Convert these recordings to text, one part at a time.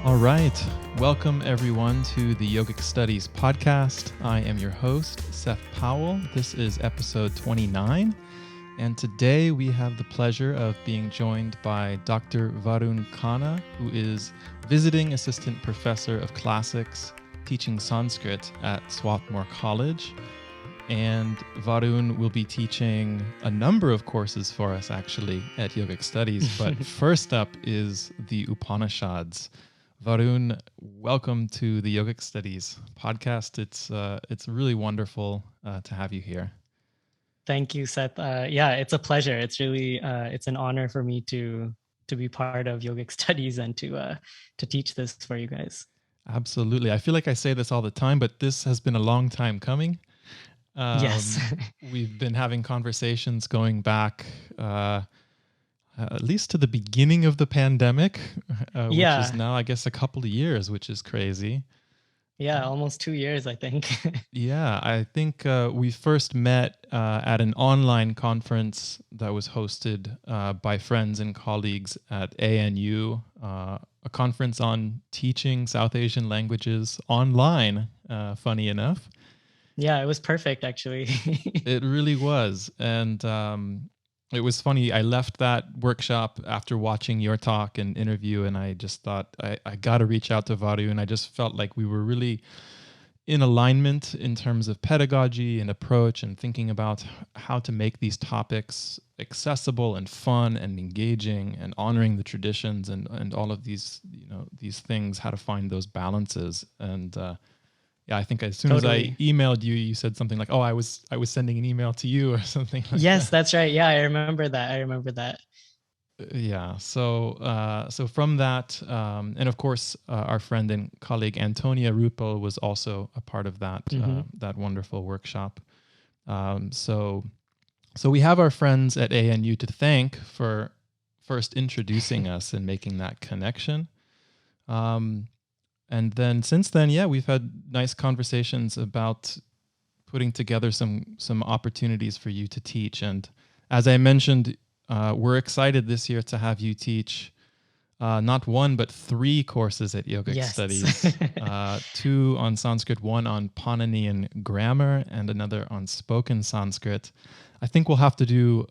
All right. Welcome, everyone, to the Yogic Studies podcast. I am your host, Seth Powell. This is episode 29. And today we have the pleasure of being joined by Dr. Varun Khanna, who is visiting assistant professor of classics, teaching Sanskrit at Swarthmore College. And Varun will be teaching a number of courses for us, actually, at Yogic Studies. But first up is the Upanishads. Varun, welcome to the Yogic Studies podcast. It's really wonderful to have you here. Thank you, Seth. Yeah, it's a pleasure. It's really it's an honor for me to be part of Yogic Studies and to teach this for you guys. Absolutely. I feel like I say this all the time, but this has been a long time coming. Yes. We've been having conversations going back at least to the beginning of the pandemic, which is now, I guess, a couple of years, which is crazy. Yeah, almost 2 years, I think. Yeah, I think we first met at an online conference that was hosted by friends and colleagues at ANU, a conference on teaching South Asian languages online, funny enough. Yeah, it was perfect, actually. It really was. And it was funny. I left that workshop after watching your talk and interview, and I just thought, I got to reach out to Varu. And I just felt like we were really in alignment in terms of pedagogy and approach and thinking about how to make these topics accessible and fun and engaging and honoring the traditions and all of these, these things, how to find those balances. And yeah, I think as soon as I emailed you, you said something like, "Oh, I was sending an email to you," or something like yes, that. That's right. Yeah, I remember that. Yeah. So from that, and of course, our friend and colleague Antonia Rupel was also a part of that that wonderful workshop. So we have our friends at ANU to thank for first introducing us and making that connection. And then since then, yeah, we've had nice conversations about putting together some opportunities for you to teach. And as I mentioned, we're excited this year to have you teach not one, but 3 courses at Yogic Studies. 2 on Sanskrit, 1 on Pāṇinian grammar, and another on spoken Sanskrit. I think we'll have to do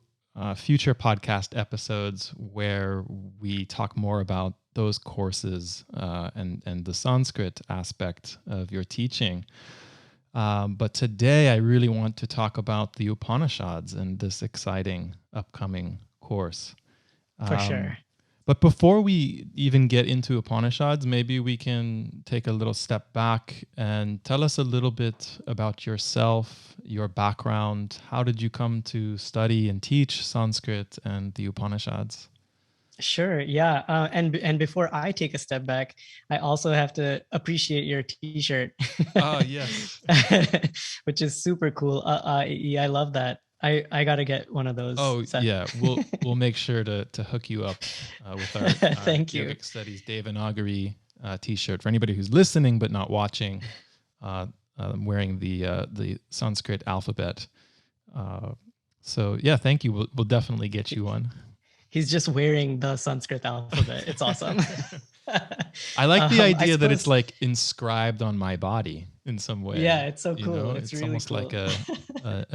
future podcast episodes where we talk more about those courses and the Sanskrit aspect of your teaching. But today I really want to talk about the Upanishads and this exciting upcoming course. For sure. But before we even get into Upanishads, maybe we can take a little step back and tell us a little bit about yourself, your background. How did you come to study and teach Sanskrit and the Upanishads? Sure. Yeah. And before I take a step back, I also have to appreciate your T-shirt. Oh, yes. Which is super cool. I love that. I gotta get one of those. Oh, yeah. We'll make sure to hook you up with our Thank you. Yogic Studies Devanagari T-shirt. For anybody who's listening but not watching, I'm wearing the Sanskrit alphabet. So yeah, thank you. We'll definitely get you one. He's just wearing the Sanskrit alphabet. It's awesome. I like the idea that it's like inscribed on my body in some way. Yeah, it's so cool. It's really almost cool. like a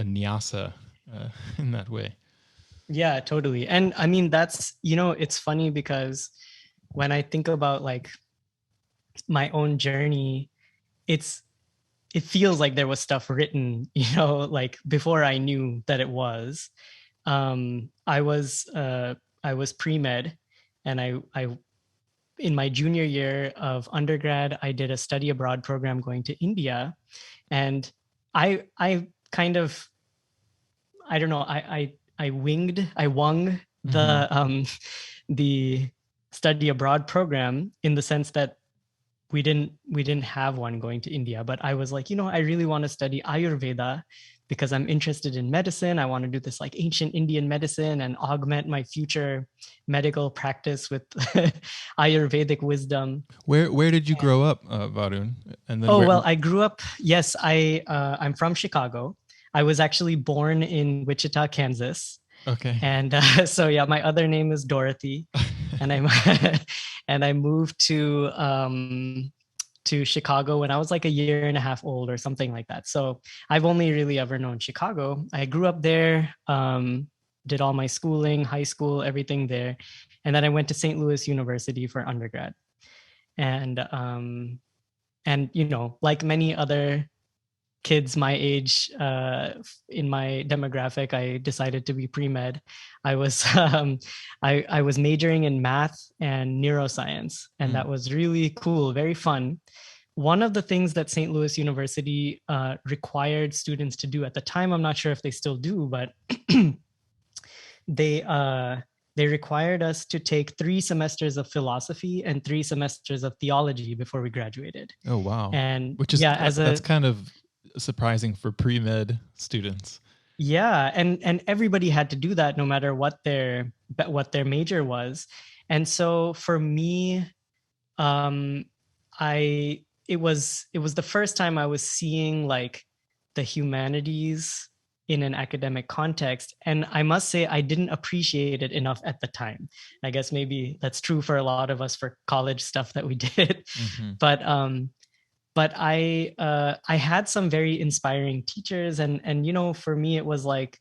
nyasa in that way. Yeah, totally. And I mean, that's, it's funny because when I think about like my own journey, it feels like there was stuff written, like before I knew that it was. I was pre-med, and I in my junior year of undergrad, I did a study abroad program going to India, and I kind of, I don't know, I wung the study abroad program in the sense that we didn't have one going to India, but I was like, I really want to study Ayurveda because I'm interested in medicine. I want to do this like ancient Indian medicine and augment my future medical practice with Ayurvedic wisdom. Where did you grow up, Varun? And then well, I grew up. Yes, I'm from Chicago. I was actually born in Wichita, Kansas. Okay. And so yeah, my other name is Dorothy, and and I moved to Chicago when I was like a year and a half old or something like that. So I've only really ever known Chicago. I grew up there, did all my schooling, high school, everything there. And then I went to St. Louis University for undergrad. And you know, like many other kids my age, in my demographic, I decided to be pre-med. I was I was majoring in math and neuroscience, and that was really cool, very fun. One of the things that St. Louis University required students to do at the time, I'm not sure if they still do, but they required us to take 3 semesters of philosophy and 3 semesters of theology before we graduated. Oh, wow. And which is, yeah, that's kind of surprising for pre-med students. Yeah, and everybody had to do that no matter what their major was. And so for me, it was the first time I was seeing like the humanities in an academic context, and I must say I didn't appreciate it enough at the time. I guess maybe that's true for a lot of us for college stuff that we did. But I had some very inspiring teachers, and you know, for me it was like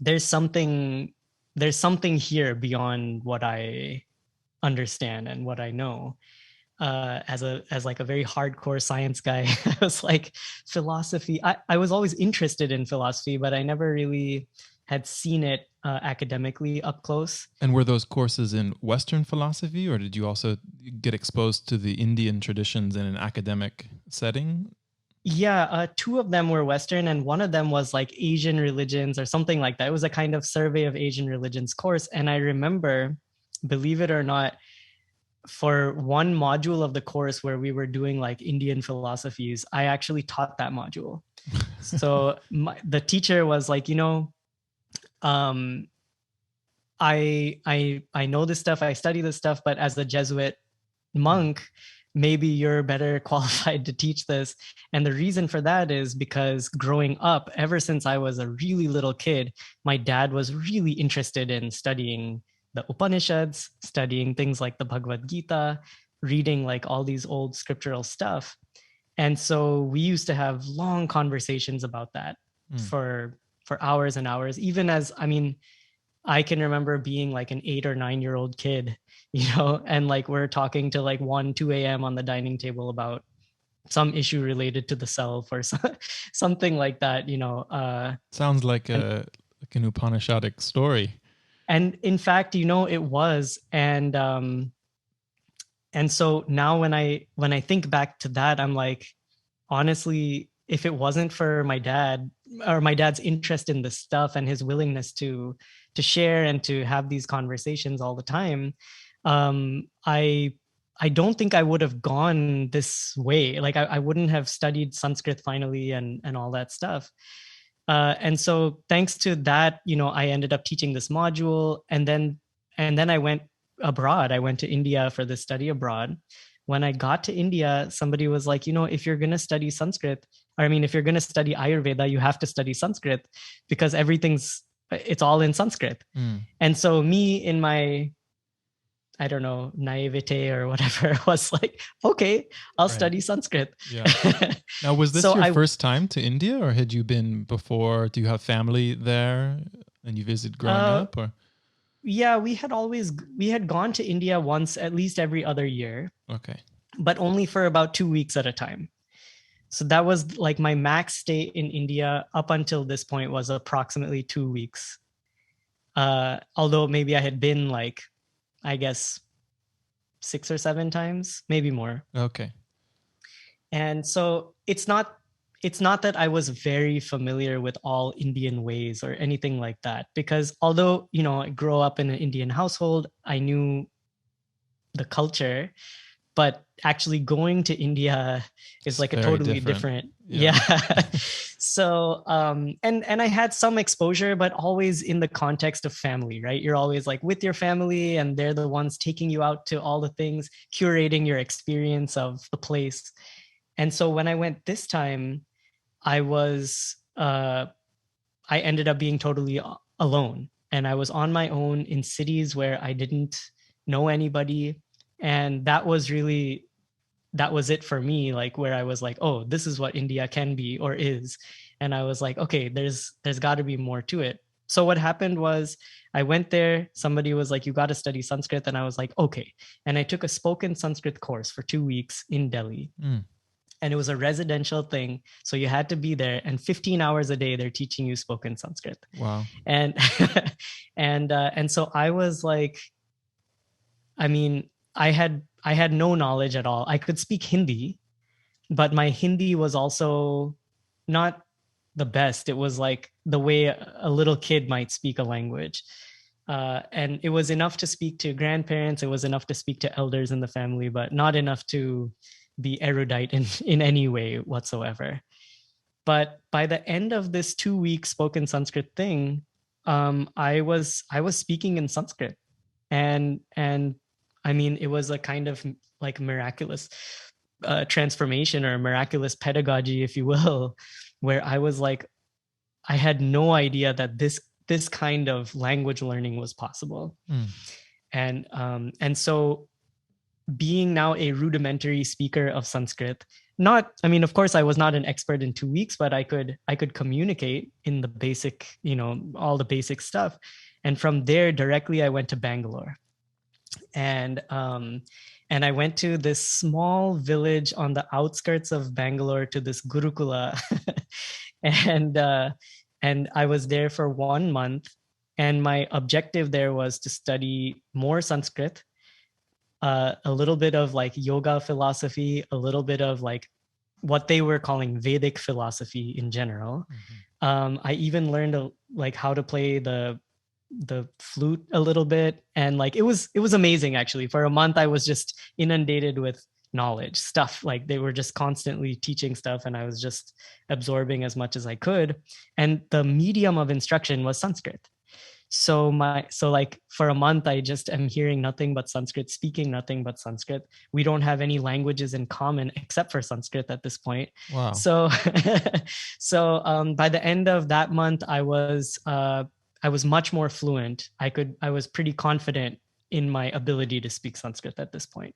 there's something here beyond what I understand and what I know. As like a very hardcore science guy, I was like, philosophy. I was always interested in philosophy, but I never really had seen it academically up close. And were those courses in Western philosophy, or did you also get exposed to the Indian traditions in an academic setting? Yeah, 2 of them were Western, and one of them was like Asian religions or something like that. It was a kind of survey of Asian religions course. And I remember, believe it or not, for one module of the course where we were doing like Indian philosophies, I actually taught that module. So the teacher was like, you know, I know this stuff, I study this stuff, but as a Jesuit monk, maybe you're better qualified to teach this. And the reason for that is because growing up, ever since I was a really little kid, my dad was really interested in studying the Upanishads, studying things like the Bhagavad Gita, reading like all these old scriptural stuff. And so we used to have long conversations about that for hours and hours. Even as, I mean, I can remember being like an 8 or 9-year-old kid, you know, and like we're talking to like 1, 2 a.m. on the dining table about some issue related to the self or something like that, you know. Sounds like an Upanishadic story. And in fact, you know, it was. And so now when I think back to that, I'm like, honestly, if it wasn't for my dad or my dad's interest in this stuff and his willingness to share and to have these conversations all the time, I don't think I would have gone this way. Like I wouldn't have studied Sanskrit finally and all that stuff. And so thanks to that, you know, I ended up teaching this module, and then I went abroad. I went to India for this study abroad. When I got to India, somebody was like, you know, if you're going to study Sanskrit, or I mean, if you're going to study Ayurveda, you have to study Sanskrit because it's all in Sanskrit. And so me in my, I don't know, naivete or whatever, was like, okay, I'll study Sanskrit. Yeah. Now, was this your first time to India, or had you been before? Do you have family there and you visited growing up? Or yeah, we had gone to India once, at least every other year. Okay. But only for about 2 weeks at a time. So that was like my max stay in India up until this point was approximately 2 weeks. Although maybe I had been like, I guess 6 or 7 times, maybe more. Okay. And so it's not that I was very familiar with all Indian ways or anything like that, because although, you know, I grew up in an Indian household, I knew the culture, but actually going to India is like a totally different. Yeah. So, and I had some exposure, but always in the context of family, right? You're always like with your family and they're the ones taking you out to all the things, curating your experience of the place. And so when I went this time, I ended up being totally alone, and I was on my own in cities where I didn't know anybody. And that was it for me, like where I was like, oh, this is what India can be or is. And I was like, okay, there's got to be more to it. So what happened was I went there, somebody was like, you got to study Sanskrit. And I was like, okay. And I took a spoken Sanskrit course for 2 weeks in Delhi. And it was a residential thing. So you had to be there, and 15 hours a day, they're teaching you spoken Sanskrit. Wow. And, and so I was like, I mean, I had no knowledge at all. I could speak Hindi, but my Hindi was also not the best. It was like the way a little kid might speak a language. And it was enough to speak to grandparents. It was enough to speak to elders in the family, but not enough to be erudite in any way whatsoever. But by the end of this 2-week spoken Sanskrit thing, I was speaking in Sanskrit, and I mean, it was a kind of like miraculous transformation or miraculous pedagogy, if you will, where I was like, I had no idea that this kind of language learning was possible. And so being now a rudimentary speaker of Sanskrit, I mean, of course, I was not an expert in 2 weeks, but I could communicate in the basic, all the basic stuff. And from there, directly, I went to Bangalore. And I went to this small village on the outskirts of Bangalore to this Gurukula. And I was there for 1 month. And my objective there was to study more Sanskrit, a little bit of like yoga philosophy, a little bit of like what they were calling Vedic philosophy in general. I even learned like how to play the flute a little bit, and like it was amazing actually. For a month I was just inundated with knowledge stuff, like they were just constantly teaching stuff, and I was just absorbing as much as I could. And the medium of instruction was Sanskrit. So like for a month, I just am hearing nothing but Sanskrit, speaking nothing but Sanskrit. We don't have any languages in common except for Sanskrit at this point. Wow. So, by the end of that month, I was much more fluent. I was pretty confident in my ability to speak Sanskrit at this point.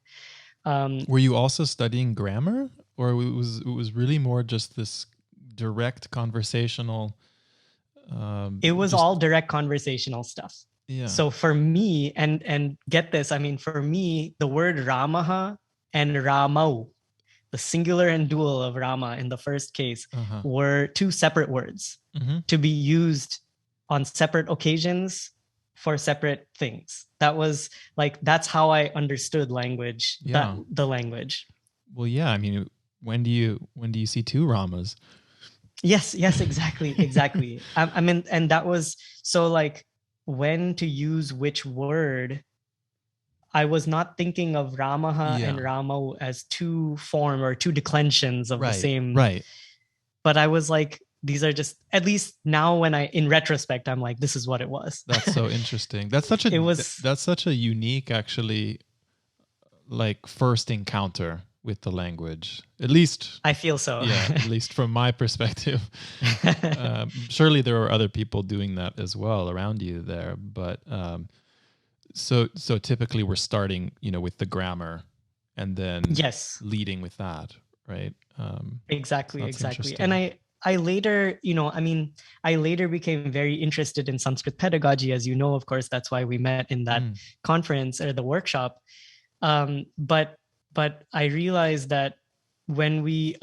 Were you also studying grammar, or it was really more just this direct conversational? It was all direct conversational stuff. Yeah. So for me, and get this, I mean, for me, the word Ramaha and Ramau, the singular and dual of Rama in the first case, were two separate words to be used on separate occasions for separate things. That was like, that's how I understood language, the language. Well, yeah. I mean, when do you see two Ramas? Yes, exactly. I mean, and that was so like when to use which word. I was not thinking of Ramaha and Rama as two form or two declensions of the same. Right. But I was like, these are just, at least now when in retrospect, I'm like, this is what it was. That's so interesting. That's such a unique, actually, like first encounter with the language, at least I feel so. Yeah, at least from my perspective. Surely there are other people doing that as well around you there, but so typically we're starting, with the grammar, and then leading with that, right? Exactly. And I later, I later became very interested in Sanskrit pedagogy, as you know. Of course, that's why we met in that conference or the workshop. But I realized that when we,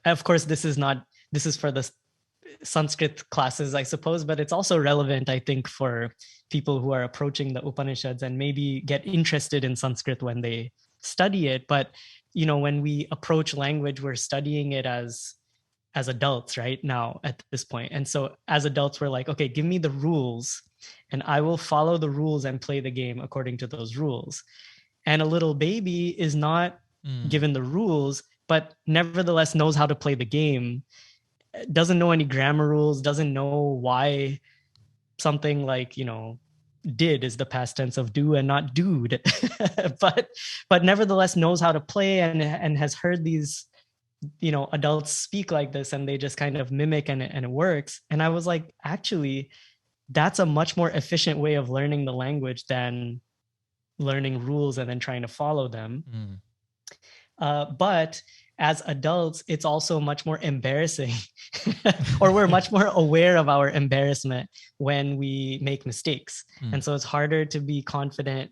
of course, this is for the Sanskrit classes, I suppose, but it's also relevant, I think, for people who are approaching the Upanishads and maybe get interested in Sanskrit when they study it. But, when we approach language, we're studying it as adults right now at this point. And so as adults, we're like, okay, give me the rules and I will follow the rules and play the game according to those rules. And a little baby is not given the rules, but nevertheless knows how to play the game, doesn't know any grammar rules, doesn't know why something like, did is the past tense of do and not dude, but nevertheless knows how to play and has heard these, adults speak like this, and they just kind of mimic and it works. And I was like, actually, that's a much more efficient way of learning the language than learning rules and then trying to follow them. Mm. But as adults, it's also much more embarrassing, or we're much more aware of our embarrassment when we make mistakes. And so it's harder to be confident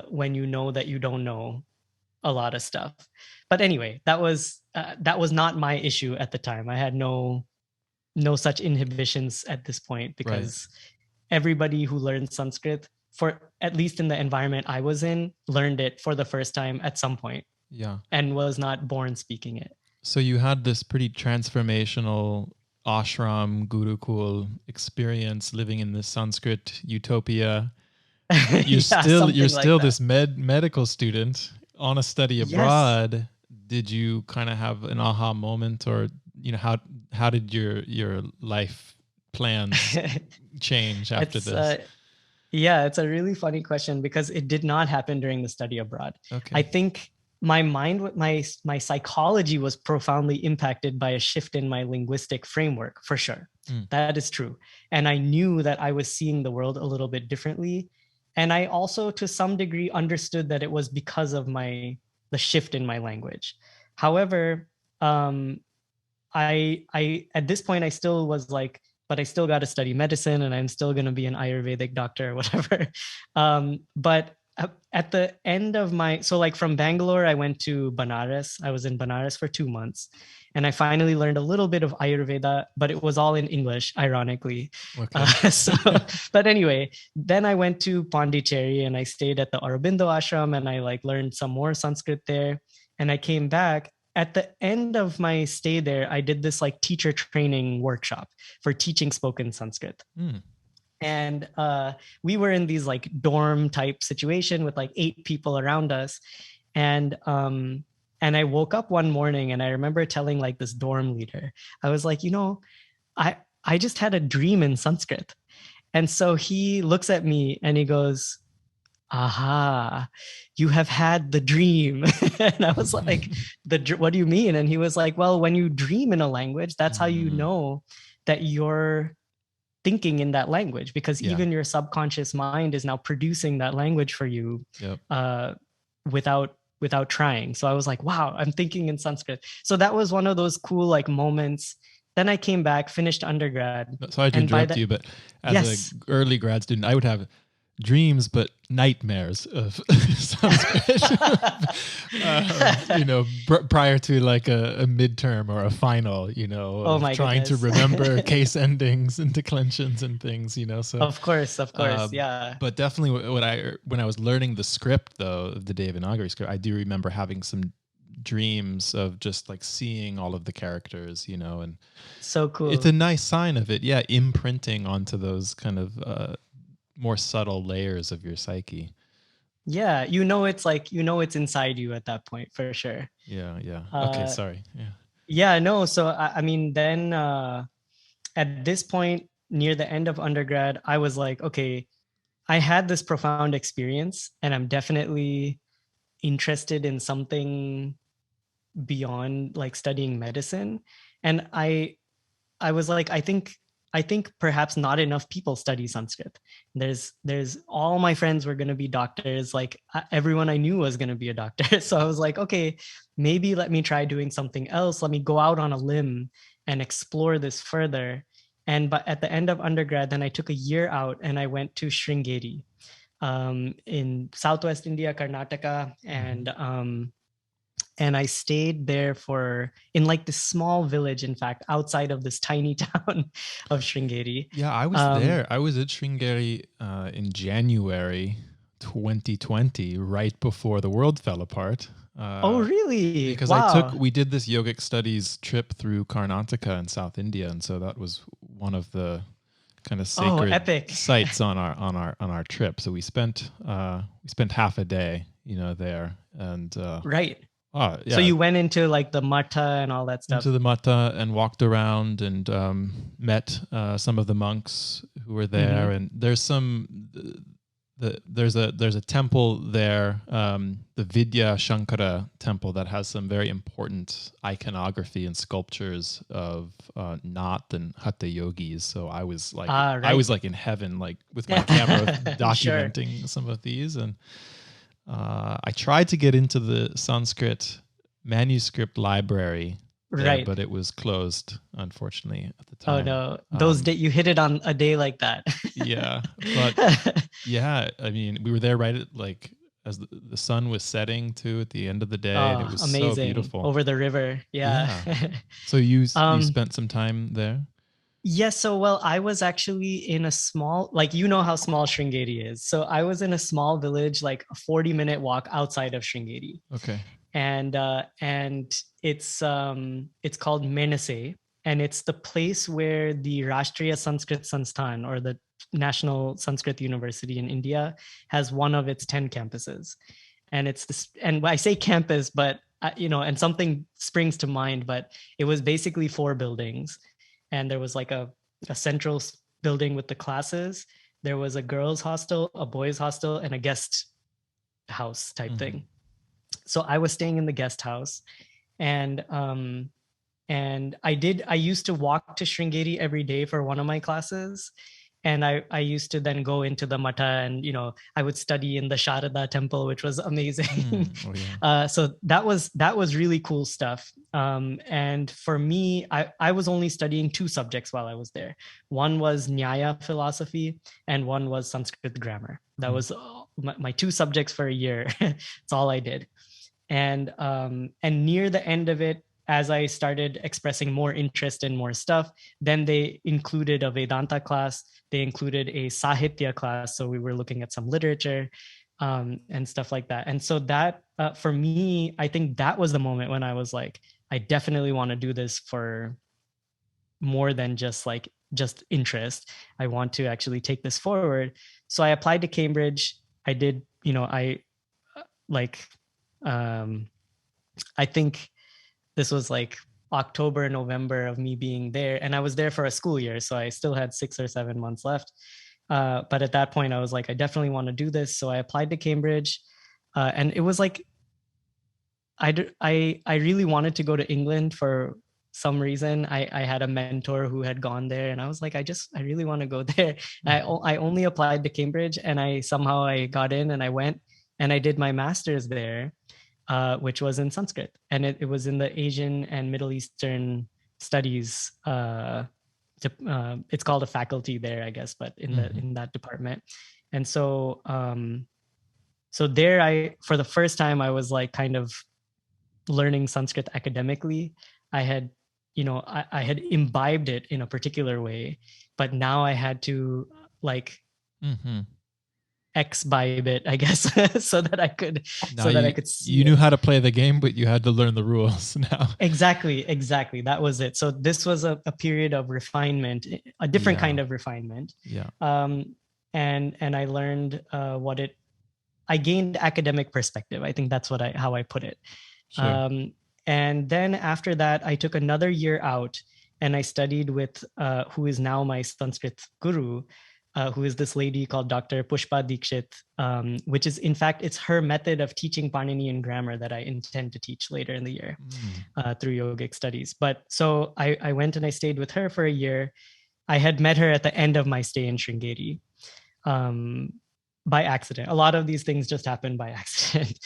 when you know that you don't know a lot of stuff. But anyway, that was not my issue at the time. I had no such inhibitions at this point, because everybody who learned Sanskrit, for at least in the environment I was in, learned it for the first time at some point. Yeah. And was not born speaking it. So you had this pretty transformational ashram gurukul experience living in this Sanskrit utopia. You're still this medical student on a study abroad. Yes. Did you kind of have an aha moment, or how did your life plans change after this? Yeah, it's a really funny question, because it did not happen during the study abroad. Okay. I think my mind, my psychology was profoundly impacted by a shift in my linguistic framework, for sure. That is true. And I knew that I was seeing the world a little bit differently. And I also, to some degree, understood that it was because of the shift in my language. However, I at this point, I still was like, but I still got to study medicine, and I'm still going to be an Ayurvedic doctor or whatever. But at the end of from Bangalore, I went to Banaras. I was in Banaras for 2 months, and I finally learned a little bit of Ayurveda, but it was all in English, ironically. Okay. But anyway, then I went to Pondicherry, and I stayed at the Aurobindo ashram, and I learned some more Sanskrit there. And I came back. At the end of my stay there, I did this teacher training workshop for teaching spoken Sanskrit. And we were in these dorm type situation with 8 people around us. And I woke up one morning, and I remember telling this dorm leader, I was like, I just had a dream in Sanskrit. And so he looks at me and he goes, aha, you have had the dream. And I was like, what do you mean? And he was like, well, when you dream in a language, that's how you know that you're thinking in that language, because even your subconscious mind is now producing that language for you without trying. So I was like, wow, I'm thinking in Sanskrit. So that was one of those cool moments. Then I came back, finished undergrad. Sorry to interrupt you, but as an early grad student, I would have dreams, but nightmares of Sanskrit. Prior to a midterm or a final, trying to remember case endings and declensions and things, So of course, yeah. But definitely, when I was learning the script, though, of the Devanagari script, I do remember having some dreams of just seeing all of the characters, and so cool. It's a nice sign of it, imprinting onto those kind of more subtle layers of your psyche. Yeah, it's inside you at that point, for sure. Yeah. Okay, sorry. No, so I mean, then at this point, near the end of undergrad, I was like, okay, I had this profound experience, and I'm definitely interested in something beyond studying medicine. And I was like, I think perhaps not enough people study Sanskrit. There's all my friends were going to be doctors. Everyone I knew was going to be a doctor. So I was like, okay, maybe let me try doing something else. Let me go out on a limb and explore this further. But at the end of undergrad, then I took a year out, and I went to Sringeri in Southwest India, Karnataka. And I stayed there in this small village, in fact, outside of this tiny town of Sringeri. Yeah, I was there. I was at Sringeri in January 2020, right before the world fell apart. Oh, really? Because wow. we did this yogic studies trip through Karnataka and South India, and so that was one of the kind of sacred sites on our trip. So we spent half a day, there, and right. Oh, yeah. So you went into the Mata and all that stuff? Into the Mata and walked around and met some of the monks who were there. And there's there's a temple there, the Vidya Shankara temple, that has some very important iconography and sculptures of Nath and Hatha yogis. So Ah, I right. was like in heaven, like with my camera Sure. documenting some of these, and I tried to get into the Sanskrit manuscript library there, Right. but it was closed, unfortunately, at the Oh time. no, those day you hit it on a day like that. Yeah, but yeah, I mean, we were there right at like as the sun was setting too at the end of the day, and it Oh, was so amazing. beautiful. Over the river. Yeah. Yeah. So you Um, spent some time there? yes, so well, I was actually in a small, like you know how small Sringeri is. So I was in a small village, like a 40-minute walk outside of Sringeri. Okay. And it's called Menase, and it's the place where the Rashtriya Sanskrit Sansthan, or the National Sanskrit University in India, has one of its 10 campuses. And it's this, and I say campus, but and something springs to mind, but it was basically four buildings, and there was like a central building with the classes. There was a girls' hostel, a boys' hostel, and a guest house type Mm-hmm. thing. So I was staying in the guest house, and I used to walk to Sringeri every day for one of my classes, and I used to then go into the mata, and I would study in the Sharada temple, which was amazing. Oh yeah. So that was really cool stuff. And for me, I was only studying two subjects while I was there. One was Nyaya philosophy, and one was Sanskrit grammar. That was my two subjects for a year. That's all I did. And near the end of it, as I started expressing more interest in more stuff, then they included a Vedanta class. They included a Sahitya class, so we were looking at some literature and stuff like that. And so that, for me, I think that was the moment when I was like, I definitely want to do this for more than just interest. I want to actually take this forward. So I applied to Cambridge. I did, I like, um, I think this was like October, November of me being there. And I was there for a school year. So I still had 6 or 7 months left. But at that point, I was like, I definitely want to do this. So I applied to Cambridge. And it was like, I really wanted to go to England for some reason. I had a mentor who had gone there, and I was like, I really want to go there. I only applied to Cambridge, and I got in, and I went and I did my master's there, which was in Sanskrit, and it was in the Asian and Middle Eastern studies. It's called a faculty there, I guess, but in that department. And so there, for the first time, I was like kind of learning Sanskrit academically. I had, I had imbibed it in a particular way, but now I had to like exbibe it, I guess, so that I could, Now so that I could see you knew it. how to play the game, but you had to learn the rules now. Exactly. That was it. So this was a period of refinement, a different kind of refinement. Yeah. And I learned I gained academic perspective. I think that's how I put it. Sure. And then after that, I took another year out, and I studied with who is now my Sanskrit guru, who is this lady called Dr. Pushpa Dikshit, which is, in fact, it's her method of teaching Pāṇinian grammar that I intend to teach later in the year through yogic studies. But so I went and I stayed with her for a year. I had met her at the end of my stay in Sringeri. By accident. A lot of these things just happen by accident.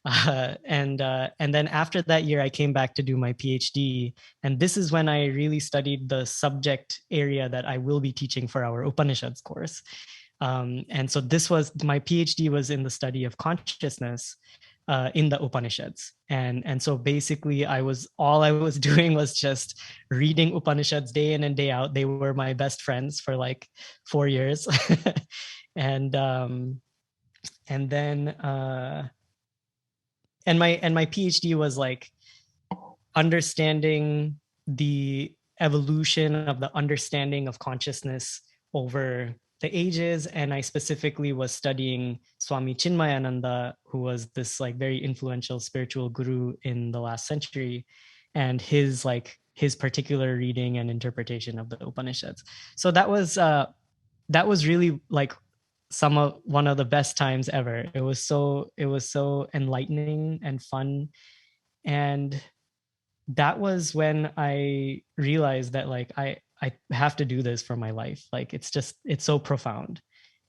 And then after that year, I came back to do my PhD. And this is when I really studied the subject area that I will be teaching for our Upanishads course. And so my PhD was in the study of consciousness in the Upanishads. And so basically all I was doing was just reading Upanishads day in and day out. They were my best friends for like 4 years. And then my PhD was like understanding the evolution of the understanding of consciousness over the ages. And I specifically was studying Swami Chinmayananda, who was this like very influential spiritual guru in the last century, and his particular reading and interpretation of the Upanishads. So that was really like one of the best times ever. It was so enlightening and fun. And that was when I realized that like I have to do this for my life. Like it's so profound.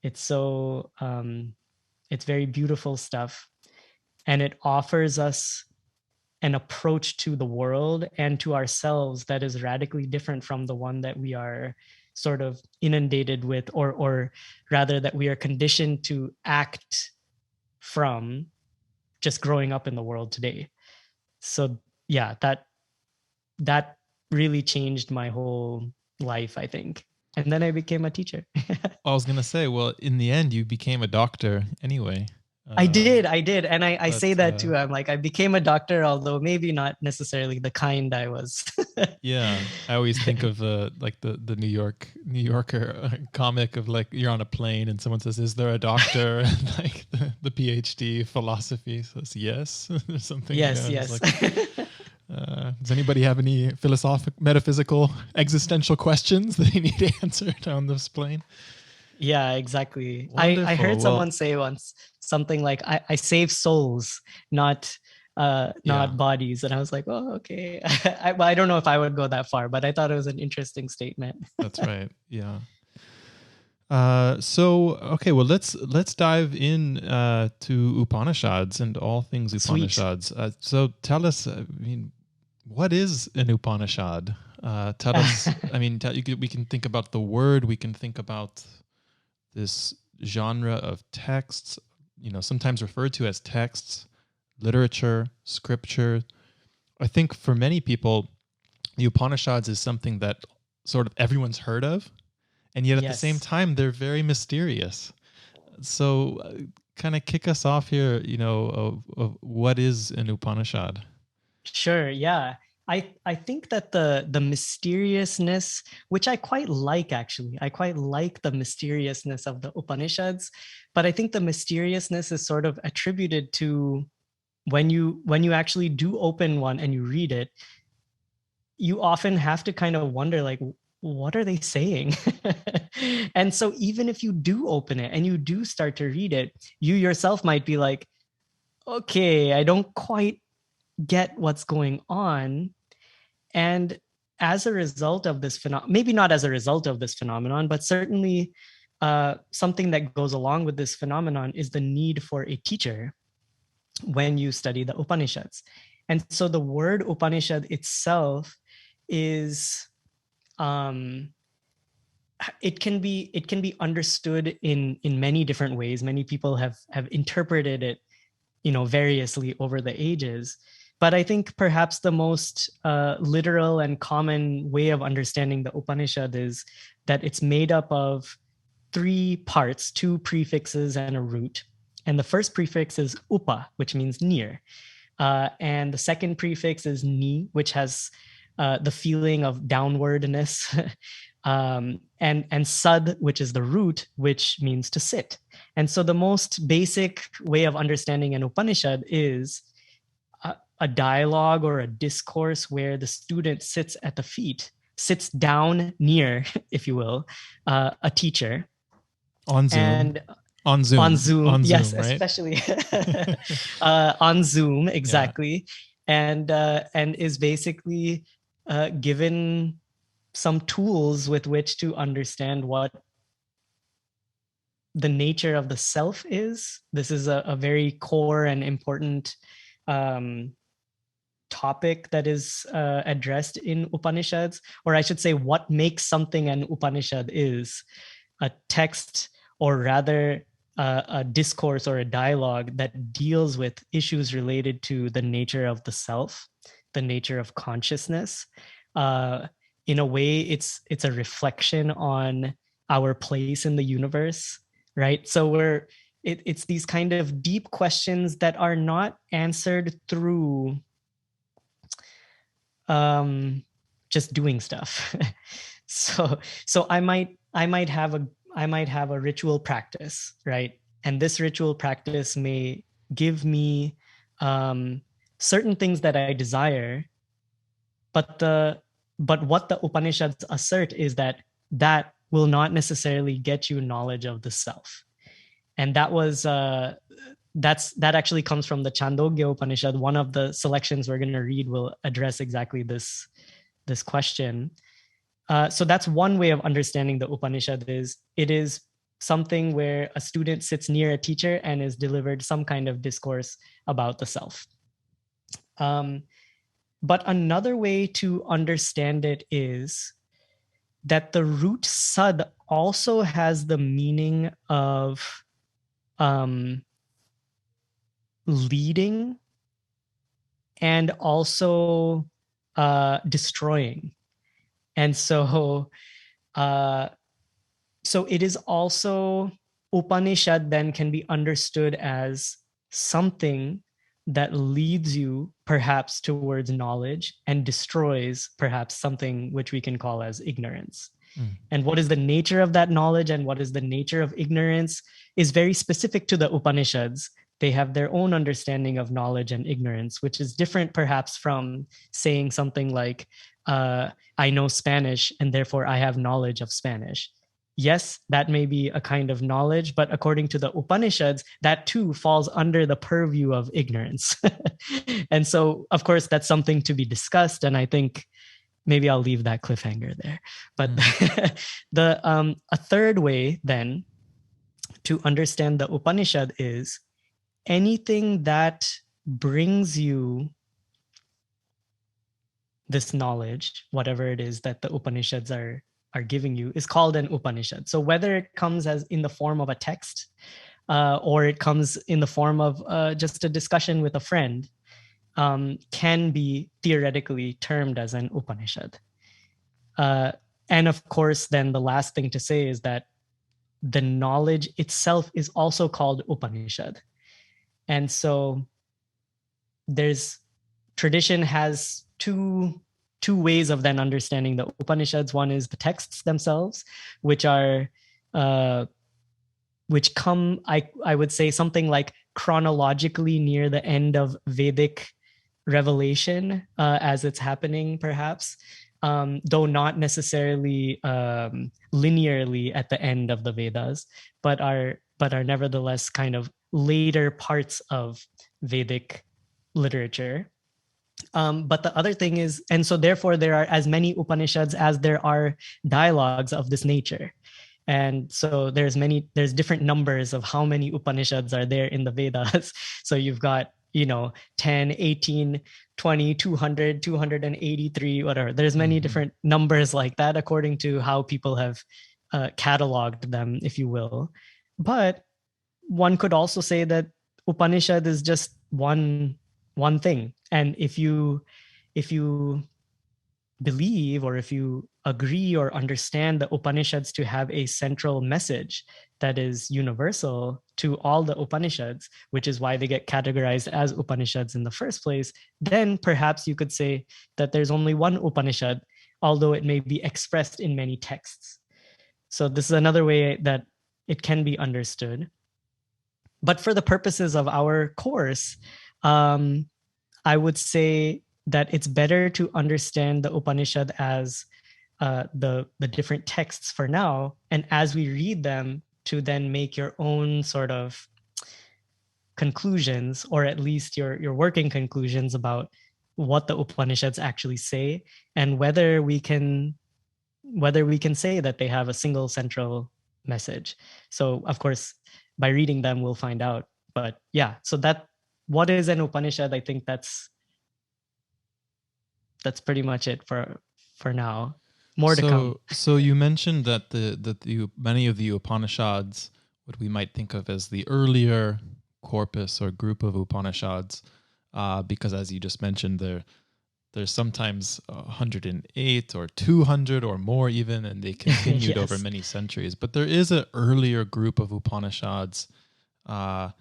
It's so it's very beautiful stuff, and it offers us an approach to the world and to ourselves that is radically different from the one that we are sort of inundated with, or rather that we are conditioned to act from just growing up in the world today. So yeah, that really changed my whole life, I think. And then I became a teacher. I was gonna say, well, in the end, you became a doctor anyway. I did. And I But say that too. I'm like, I became a doctor, although maybe not necessarily the kind I was. yeah, I always think of like the New Yorker comic of like you're on a plane and someone says, "Is there a doctor?" And like the PhD philosophy says yes or something. Yes, Yeah, it's yes. like, does anybody have any philosophical, metaphysical, existential questions that they need answered on this plane? Yeah, exactly. I Wonderful. heard Well, someone say once something like, I save souls, not yeah, not bodies. And I was like, oh, okay. I don't know if I would go that far, but I thought it was an interesting statement. that's right. Yeah. So okay, well let's dive in to Upanishads and all things Sweet. Upanishads. So tell us, I mean, what is an Upanishad? Tell us. I mean, we can think about the word. We can think about this genre of texts. You know, sometimes referred to as texts, literature, scripture. I think for many people, the Upanishads is something that sort of everyone's heard of, and yet at the same Yes. time they're very mysterious. So kind of kick us off here, you know, of what is an Upanishad? Sure. Yeah. I think that the mysteriousness, which I quite like actually, I quite like the mysteriousness of the Upanishads, but I think the mysteriousness is sort of attributed to when you actually do open one and you read it, you often have to kind of wonder like, what are they saying? And so even if you do open it and you do start to read it, you yourself might be like, okay, I don't quite get what's going on. And as a result of this phenomenon, maybe not as a result of this phenomenon, but certainly something that goes along with this phenomenon is the need for a teacher when you study the Upanishads. And so the word Upanishad itself is um, it can be understood in many different ways. Many people have interpreted it, variously over the ages. But I think perhaps the most literal and common way of understanding the Upanishad is that it's made up of three parts, two prefixes and a root. And the first prefix is upa, which means near. And the second prefix is ni, which has the feeling of downwardness. And sad, which is the root, which means to sit. And so the most basic way of understanding an Upanishad is a dialogue or a discourse where the student sits at the feet, sits down near, if you will, a teacher. On Zoom. And On on Zoom. Zoom, On yes, Zoom, right? especially on Zoom, Yeah. exactly, and is basically given some tools with which to understand what the nature of the self is. This is a very core and important um, topic that is addressed in Upanishads, or I should say, what makes something an Upanishad is a text, or rather a discourse or a dialogue that deals with issues related to the nature of the self, the nature of consciousness. Uh, in a way, it's a reflection on our place in the universe, right? So it's these kind of deep questions that are not answered through um, just doing stuff. So I might have a ritual practice, right? And this ritual practice may give me um, certain things that I desire, but what the Upanishads assert is that that will not necessarily get you knowledge of the self. And that actually comes from the Chandogya Upanishad. One of the selections we're going to read will address exactly this question. So that's one way of understanding the Upanishad. It is something where a student sits near a teacher and is delivered some kind of discourse about the self. But another way to understand it is that the root sad also has the meaning of leading and also destroying. And so it is also, Upanishad then can be understood as something that leads you perhaps towards knowledge and destroys perhaps something which we can call as ignorance. And what is the nature of that knowledge and what is the nature of ignorance is very specific to the Upanishads. They have their own understanding of knowledge and ignorance, which is different perhaps from saying something like, I know Spanish and therefore I have knowledge of Spanish. Yes, that may be a kind of knowledge, but according to the Upanishads, that too falls under the purview of ignorance. And so, of course, that's something to be discussed. And I think maybe I'll leave that cliffhanger there. But a third way then to understand the Upanishad is anything that brings you this knowledge, whatever it is that the Upanishads are giving you, is called an Upanishad. So whether it comes as in the form of a text or it comes in the form of just a discussion with a friend, can be theoretically termed as an Upanishad. And of course, then the last thing to say is that the knowledge itself is also called Upanishad. And so tradition has two ways of then understanding the Upanishads. One is the texts themselves, which come, I would say, something like chronologically near the end of Vedic revelation as it's happening, perhaps, though not necessarily linearly at the end of the Vedas, but are nevertheless kind of later parts of Vedic literature. But the other thing is, and so therefore there are as many Upanishads as there are dialogues of this nature. And so there's different numbers of how many Upanishads are there in the Vedas. So you've got 10, 18, 20, 200, 283, whatever. There's many different numbers like that according to how people have cataloged them, if you will. But one could also say that Upanishad is just one thing. And if you believe or if you agree or understand the Upanishads to have a central message that is universal to all the Upanishads, which is why they get categorized as Upanishads in the first place, then perhaps you could say that there's only one Upanishad, although it may be expressed in many texts. So this is another way that it can be understood. But for the purposes of our course, I would say that it's better to understand the Upanishad as the different texts for now, and as we read them, to then make your own sort of conclusions, or at least your working conclusions about what the Upanishads actually say, and whether we can say that they have a single central message. So of course, by reading them, we'll find out. But yeah, so that what is an Upanishad? I think that's pretty much it for now. More to come. So you mentioned that many of the Upanishads, what we might think of as the earlier corpus or group of Upanishads, because as you just mentioned, there's sometimes 108 or 200 or more even, and they continued Yes. over many centuries. But there is an earlier group of Upanishads that,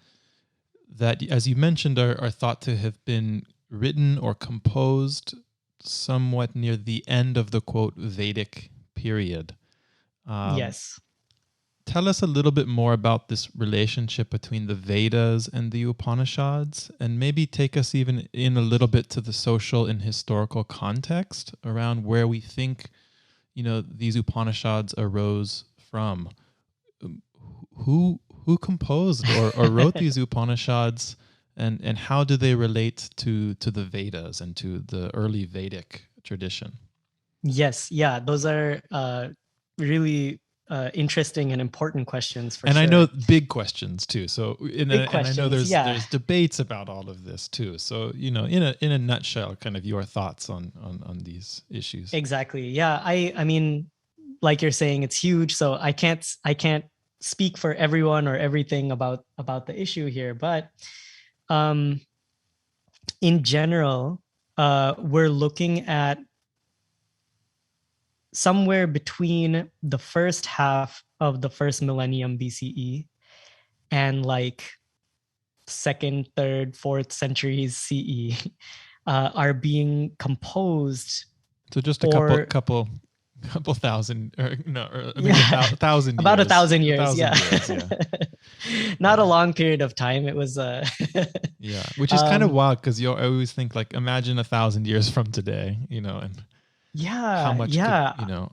as you mentioned, are thought to have been written or composed somewhat near the end of the, quote, Vedic period. Yes. Tell us a little bit more about this relationship between the Vedas and the Upanishads, and maybe take us even in a little bit to the social and historical context around where we think, these Upanishads arose from. Who who composed or wrote these Upanishads, and how do they relate to the Vedas and to the early Vedic tradition? Yes, yeah, those are really interesting and important questions for And sure. I know big questions too. So Big and I know questions, yeah. there's debates about all of this too. So in a nutshell, kind of your thoughts on these issues. Exactly. Yeah. I mean, like you're saying, it's huge. So I can't speak for everyone or everything about the issue here. But um, in general, we're looking at somewhere between the first half of the first millennium BCE and like second, third, fourth centuries CE are being composed. So just a couple thousand, or no, or maybe Yeah, 1,000 about years. 1,000 years. 1,000 Yeah. years, yeah. Not a long period of time. It was yeah, which is kind of wild, because I always think, like, imagine 1,000 years from today, and how much yeah. could,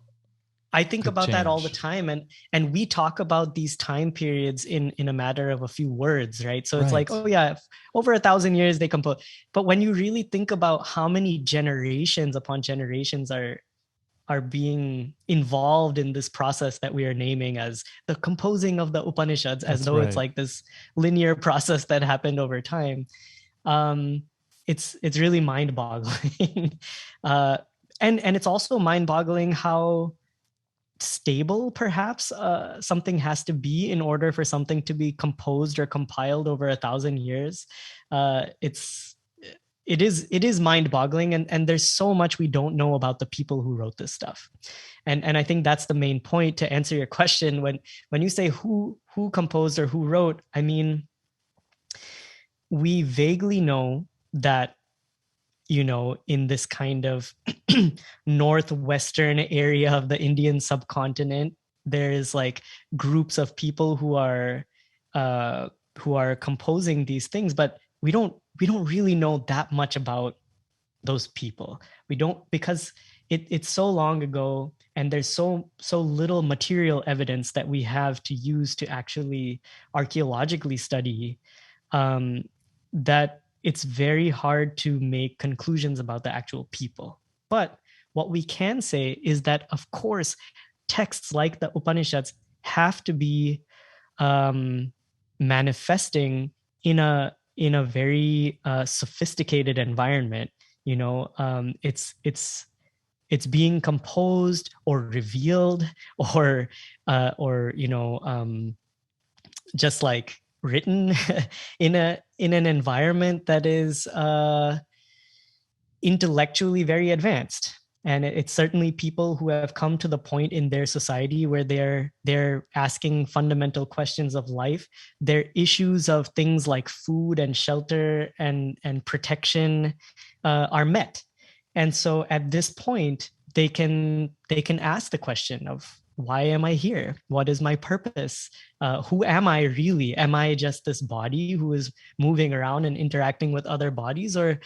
I think about that all the change. time, and we talk about these time periods in a matter of a few words, right? So it's like, Right. oh yeah, over 1,000 years they compose. But when you really think about how many generations upon generations are being involved in this process that we are naming as the composing of the Upanishads, as That's though it's right. like this linear process that happened over time. It's really mind-boggling. And it's also mind-boggling how stable perhaps something has to be in order for something to be composed or compiled over 1,000 years. It is mind-boggling, and there's so much we don't know about the people who wrote this stuff. And I think that's the main point to answer your question. When you say who composed or who wrote, I mean, we vaguely know that, in this kind of northwestern area of the Indian subcontinent, there's like groups of people who are composing these things, but we don't really know that much about those people. We don't, because it's so long ago, and there's so little material evidence that we have to use to actually archaeologically study, that it's very hard to make conclusions about the actual people. But what we can say is that, of course, texts like the Upanishads have to be manifesting in a very sophisticated environment. It's being composed or revealed, or just like written in an environment that is intellectually very advanced. And it's certainly people who have come to the point in their society where they're asking fundamental questions of life. Their issues of things like food and shelter and protection are met. And so at this point, they can ask the question of, why am I here? What is my purpose? Who am I really? Am I just this body who is moving around and interacting with other bodies? Or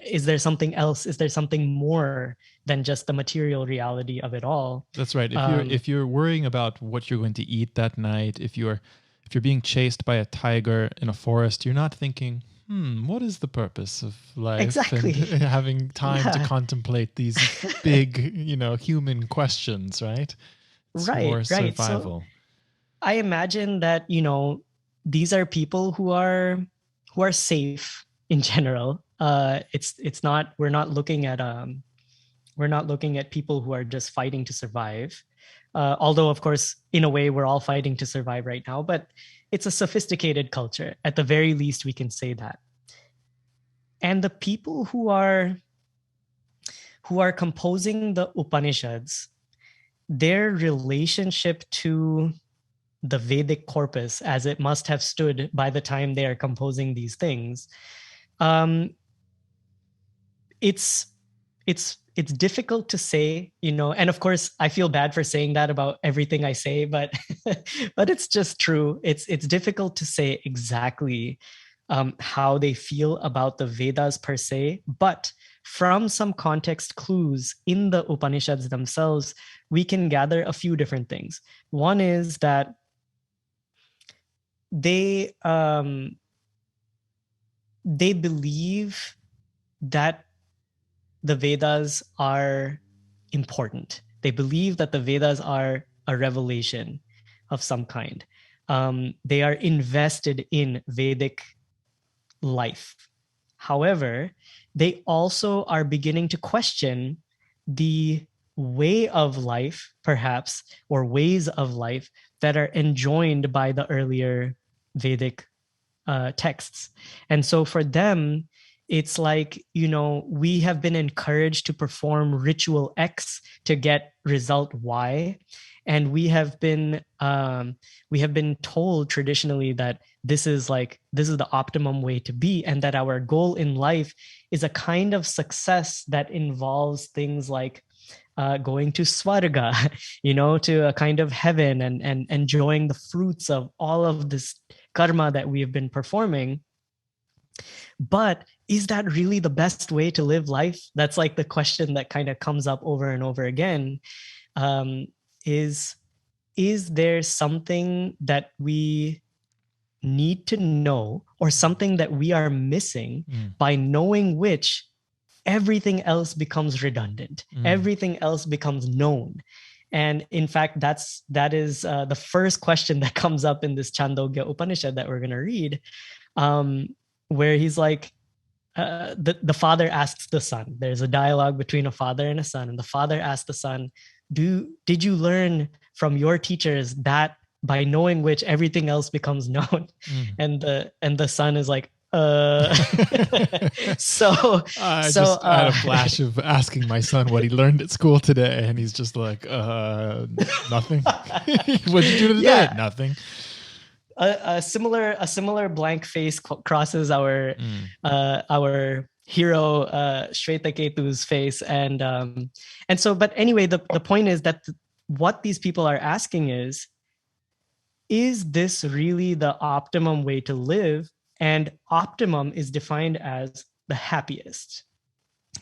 is there something else? Is there something more than just the material reality of it all? That's right. If you're worrying about what you're going to eat that night, if you're being chased by a tiger in a forest, you're not thinking, what is the purpose of life? Exactly. And having time to contemplate these big, human questions, right? It's more survival. So I imagine that, these are people who are safe in general. It's not, we're not looking at people who are just fighting to survive. Although, of course, in a way, we're all fighting to survive right now, but it's a sophisticated culture. At the very least, we can say that. And the people who are composing the Upanishads, their relationship to the Vedic corpus, as it must have stood by the time they are composing these things, it's difficult to say, and of course I feel bad for saying that about everything I say, but but it's just true. It's difficult to say exactly how they feel about the Vedas per se, but from some context clues in the Upanishads themselves, we can gather a few different things. One is that they they believe that the Vedas are important. They believe that the Vedas are a revelation of some kind. They are invested in Vedic life. However, they also are beginning to question the way of life, perhaps, or ways of life that are enjoined by the earlier Vedic texts. And so for them, it's like, we have been encouraged to perform ritual X to get result Y. And we have been told traditionally that this is the optimum way to be, and that our goal in life is a kind of success that involves things like going to Swarga, to a kind of heaven, and enjoying the fruits of all of this karma that we have been performing. But is that really the best way to live life? That's like the question that kind of comes up over and over again. Is there something that we need to know, or something that we are missing, by knowing which everything else becomes redundant, everything else becomes known? And in fact, that is the first question that comes up in this Chandogya Upanishad that we're going to read, where he's like, the father asks the son. There's a dialogue between a father and a son, and the father asks the son, did you learn from your teachers that by knowing which everything else becomes known? And the son is like, I had a flash of asking my son what he learned at school today, and he's just like, nothing. What'd you do today? Yeah. Nothing. A similar blank face crosses our hero Shvetaketu's face, and so. But anyway, the point is that what these people are asking is this really the optimum way to live? And optimum is defined as the happiest.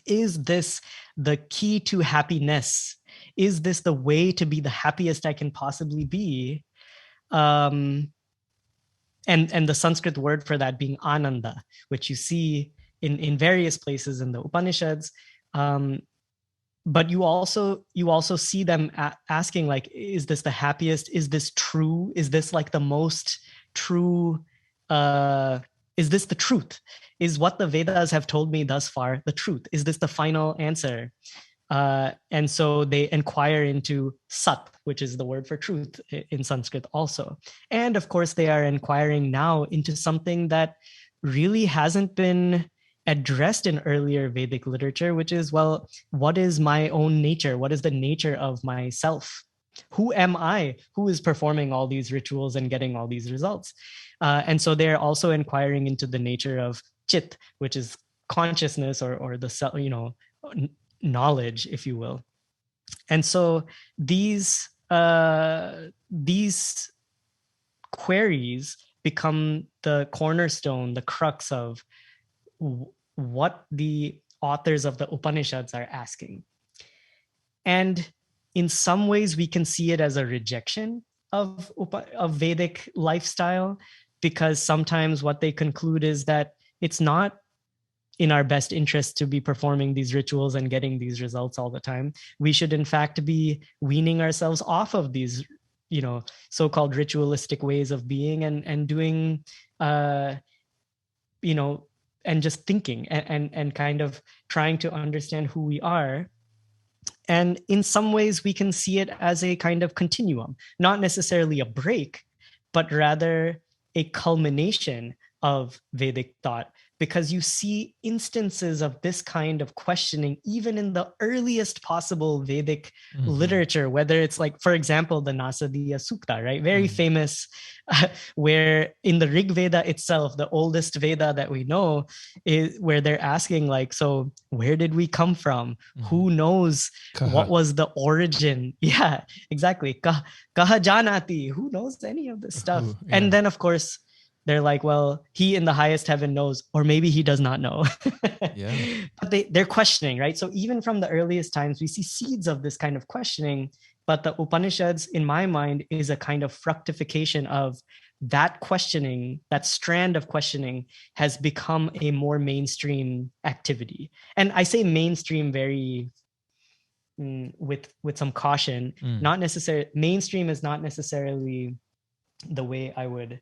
Is this the key to happiness? Is this the way to be the happiest I can possibly be? And the Sanskrit word for that being ananda, which you see in various places in the Upanishads. But you also see them asking, like, is this the happiest? Is this true? Is this like the most true? Is this the truth? Is what the Vedas have told me thus far the truth? Is this the final answer? And so they inquire into sat, which is the word for truth in Sanskrit also. And of course, they are inquiring now into something that really hasn't been addressed in earlier Vedic literature, which is, well, what is my own nature? What is the nature of myself? Who am I? Who is performing all these rituals and getting all these results? And so they're also inquiring into the nature of chit, which is consciousness or the self, knowledge, if you will. And so these queries become the cornerstone, the crux of what the authors of the Upanishads are asking. And in some ways, we can see it as a rejection of Vedic lifestyle, because sometimes what they conclude is that it's not in our best interest to be performing these rituals and getting these results all the time. We should, in fact, be weaning ourselves off of these, so-called ritualistic ways of being, and doing, and just thinking and kind of trying to understand who we are. And in some ways, we can see it as a kind of continuum, not necessarily a break, but rather a culmination of Vedic thought, because you see instances of this kind of questioning even in the earliest possible Vedic literature, whether it's like, for example, the Nasadiya Sukta, right? Very famous, where in the Rig Veda itself, the oldest Veda that we know, is where they're asking, like, so where did we come from? Who knows what was the origin? Yeah, exactly. Kaha janati? Who knows any of this stuff? Yeah. And then, of course, they're like, well, he in the highest heaven knows, or maybe he does not know. Yeah. But they're questioning, right? So even from the earliest times, we see seeds of this kind of questioning. But the Upanishads, in my mind, is a kind of fructification of that questioning, that strand of questioning, has become a more mainstream activity. And I say mainstream very with some caution. Not necessarily mainstream is not necessarily the way I would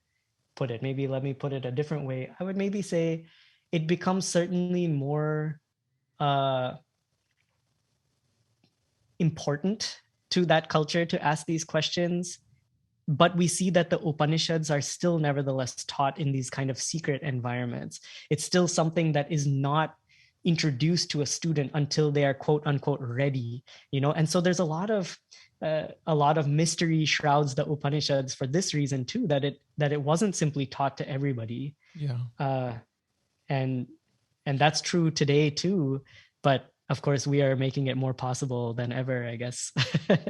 put it. Maybe let me put it a different way. I would maybe say it becomes certainly more important to that culture to ask these questions. But we see that the Upanishads are still nevertheless taught in these kind of secret environments. It's still something that is not introduced to a student until they are quote unquote ready, and so there's a lot of mystery shrouds the Upanishads for this reason too, that it wasn't simply taught to everybody. And that's true today too, but of course we are making it more possible than ever, I guess.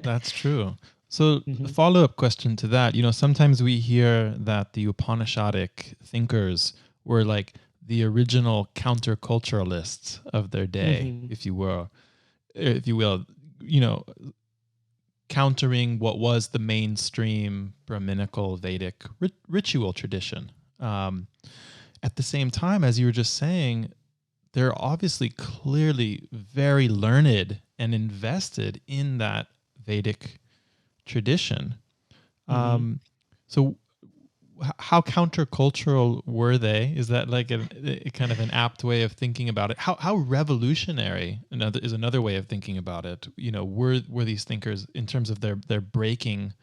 That's true. So a follow-up question to that, sometimes we hear that the Upanishadic thinkers were like the original counterculturalists of their day, if you will, countering what was the mainstream Brahminical Vedic ritual tradition. At the same time, as you were just saying, they're obviously clearly very learned and invested in that Vedic tradition. So how countercultural were they? Is that like a kind of an apt way of thinking about it? How revolutionary is another way of thinking about it? Were these thinkers in terms of their breaking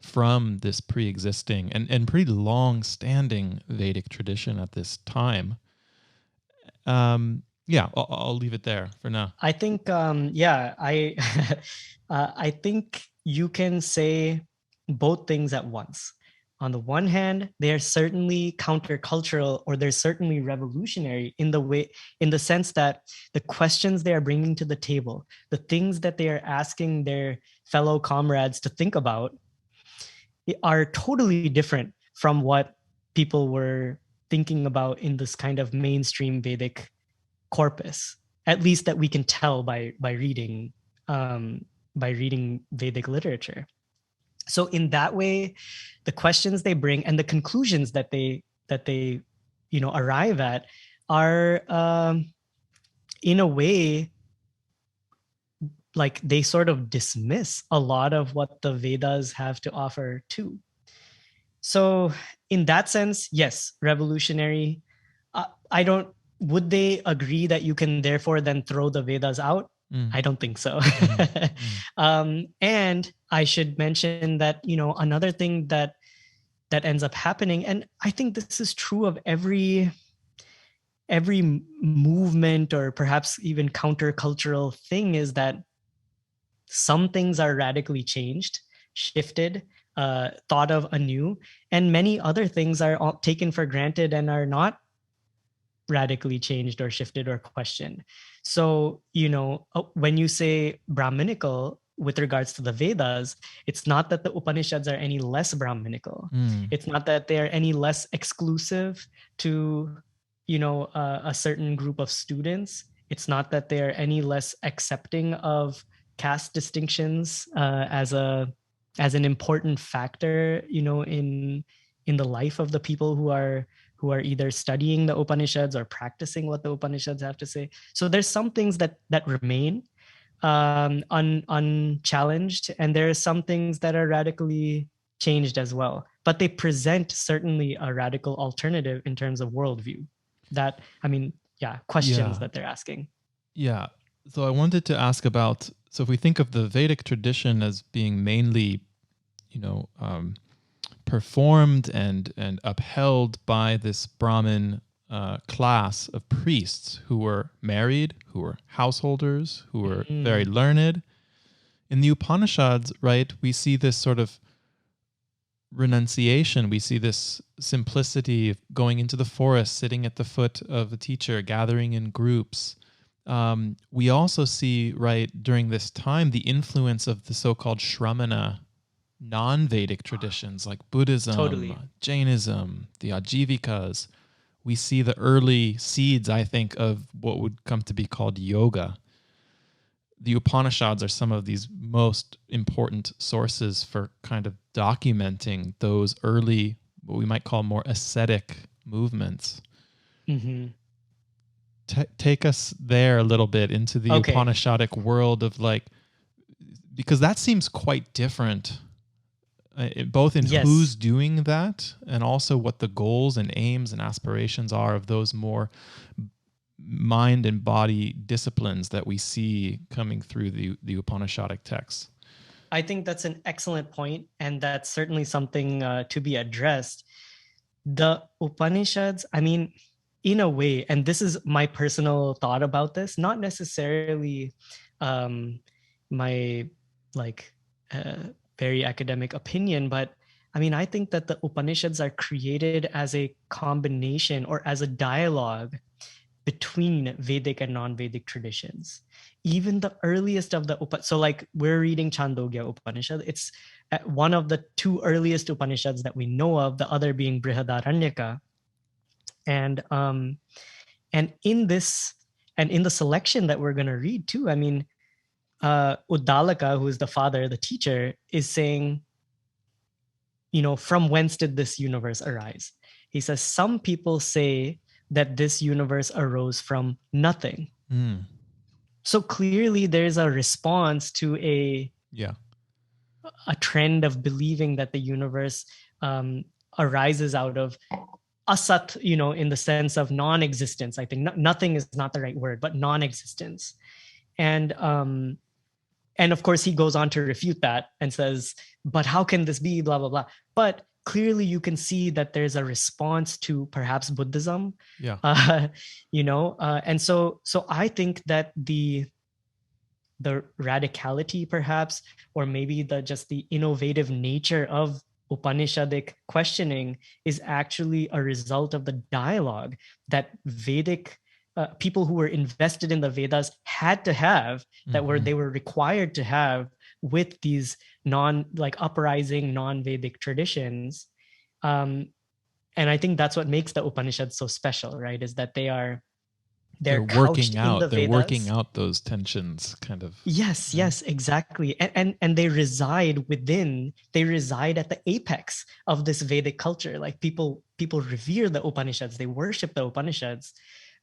from this pre-existing and pretty long-standing Vedic tradition at this time? I'll leave it there for now. I think I I think you can say both things at once. On the one hand, they are certainly countercultural, or they're certainly revolutionary in the sense that the questions they are bringing to the table, the things that they are asking their fellow comrades to think about, are totally different from what people were thinking about in this kind of mainstream Vedic corpus, at least that we can tell by reading Vedic literature. So in that way, the questions they bring and the conclusions that they arrive at are in a way like they sort of dismiss a lot of what the Vedas have to offer too. So in that sense, yes, revolutionary. Would they agree that you can therefore then throw the Vedas out? I don't think so. And I should mention that, another thing that ends up happening, and I think this is true of every movement or perhaps even countercultural thing, is that some things are radically changed, shifted, thought of anew, and many other things are all taken for granted and are not radically changed or shifted or questioned. So, when you say Brahminical with regards to the Vedas, it's not that the Upanishads are any less Brahminical. It's not that they're any less exclusive to, a certain group of students. It's not that they're any less accepting of caste distinctions as an important factor, in the life of the people who are either studying the Upanishads or practicing what the Upanishads have to say. So there's some things that remain unchallenged, and there are some things that are radically changed as well. But they present certainly a radical alternative in terms of worldview. Questions that they're asking. Yeah. So I wanted to ask about, so if we think of the Vedic tradition as being mainly, performed and upheld by this Brahmin class of priests who were married, who were householders, who were very learned. In the Upanishads, right, we see this sort of renunciation. We see this simplicity of going into the forest, sitting at the foot of a teacher, gathering in groups. We also see, right, during this time, the influence of the so-called Shramana non-Vedic traditions like Buddhism, Jainism, the Ajivikas. We see the early seeds, I think, of what would come to be called yoga. The Upanishads are some of these most important sources for kind of documenting those early what we might call more ascetic movements. Mm-hmm. Take us there a little bit into the Upanishadic world of like, because that seems quite different, both in who's doing that and also what the goals and aims and aspirations are of those more mind and body disciplines that we see coming through the Upanishadic texts. I think that's an excellent point, and that's certainly something to be addressed. The Upanishads, I mean, in a way, and this is my personal thought about this, not necessarily my very academic opinion, but I mean, I think that the Upanishads are created as a combination or as a dialogue between Vedic and non-Vedic traditions. Even the earliest of the so like we're reading Chandogya Upanishad. It's one of the two earliest Upanishads that we know of, the other being Brihadaranyaka. And in this, and in the selection that we're going to read too, I mean, Uddalaka, who is the father, the teacher, is saying, you know, from whence did this universe arise? He says, some people say that this universe arose from nothing. So clearly there's a response to a trend of believing that the universe arises out of asat, you know, in the sense of non-existence. I think nothing is not the right word, but non-existence. And of course he goes on to refute that and says, but how can this be, blah, blah, blah. But clearly you can see that there's a response to perhaps Buddhism, you know, and so I think that the radicality perhaps, or maybe the innovative nature of Upanishadic questioning is actually a result of the dialogue that Vedic people who were invested in the Vedas had to have, that they were required to have with these uprising non-Vedic traditions. And I think that's what makes the Upanishads so special, right? Is that they're working out those tensions, kind of. Yes, exactly. And they reside at the apex of this Vedic culture. Like people revere the Upanishads, they worship the Upanishads.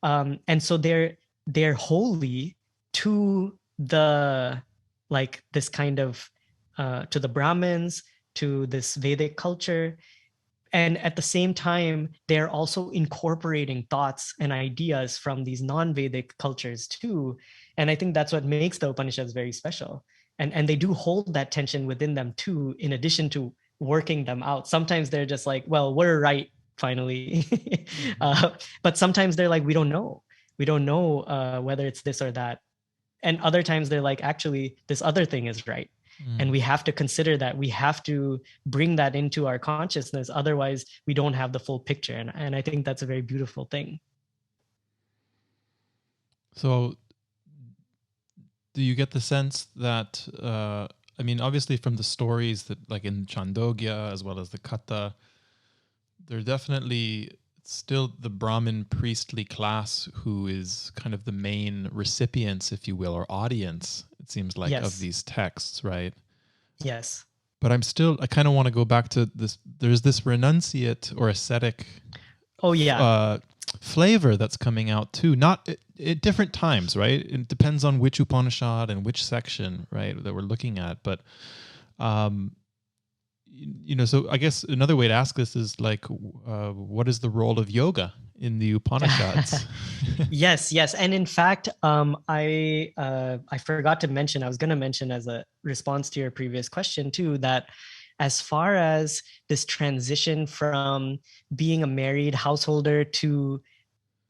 And so they're holy to the this kind of to the Brahmins, to this Vedic culture. And at the same time, they're also incorporating thoughts and ideas from these non-Vedic cultures too. And I think that's what makes the Upanishads very special. And they do hold that tension within them too, in addition to working them out. Sometimes they're just like, well, we're right, finally. But sometimes they're like, we don't know. We don't know whether it's this or that. And other times they're like, actually, this other thing is right. And we have to consider that. We have to bring that into our consciousness. Otherwise, we don't have the full picture. And I think that's a very beautiful thing. So do you get the sense that, I mean, obviously from the stories that like in Chandogya as well as the Katha, they're definitely still the Brahmin priestly class who is kind of the main recipients, if you will, or audience, it seems like, of these texts, right? Yes. But I kind of want to go back to this. There's this renunciate or ascetic flavor that's coming out too, not at different times, right? It depends on which Upanishad and which section, right, that we're looking at. But you know, so I guess another way to ask this is like, what is the role of yoga in the Upanishads? Yes. And in fact, I forgot to mention, I was going to mention as a response to your previous question too, that as far as this transition from being a married householder to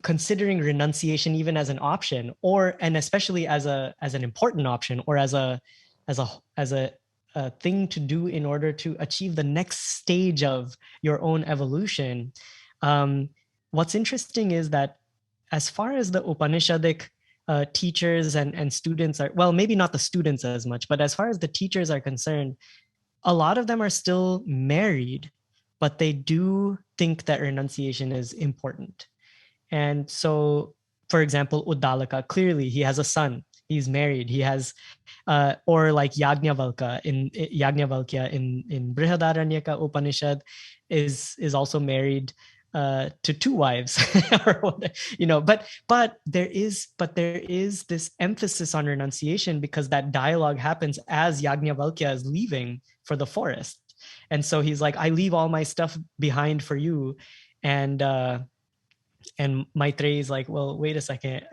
considering renunciation even as an option, and especially as an important option, or as a thing to do in order to achieve the next stage of your own evolution. What's interesting is that as far as the Upanishadic teachers and students are, well, maybe not the students as much, but as far as the teachers are concerned, a lot of them are still married, but they do think that renunciation is important. And so, for example, Uddalaka, clearly he has a son. He's married. He has, or like Yajnavalkya in Brihadaranyaka Upanishad is also married to two wives, or what, But there is this emphasis on renunciation, because that dialogue happens as Yajnavalkya is leaving for the forest, and so he's like, I leave all my stuff behind for you, and Maitreyi is like, well, wait a second.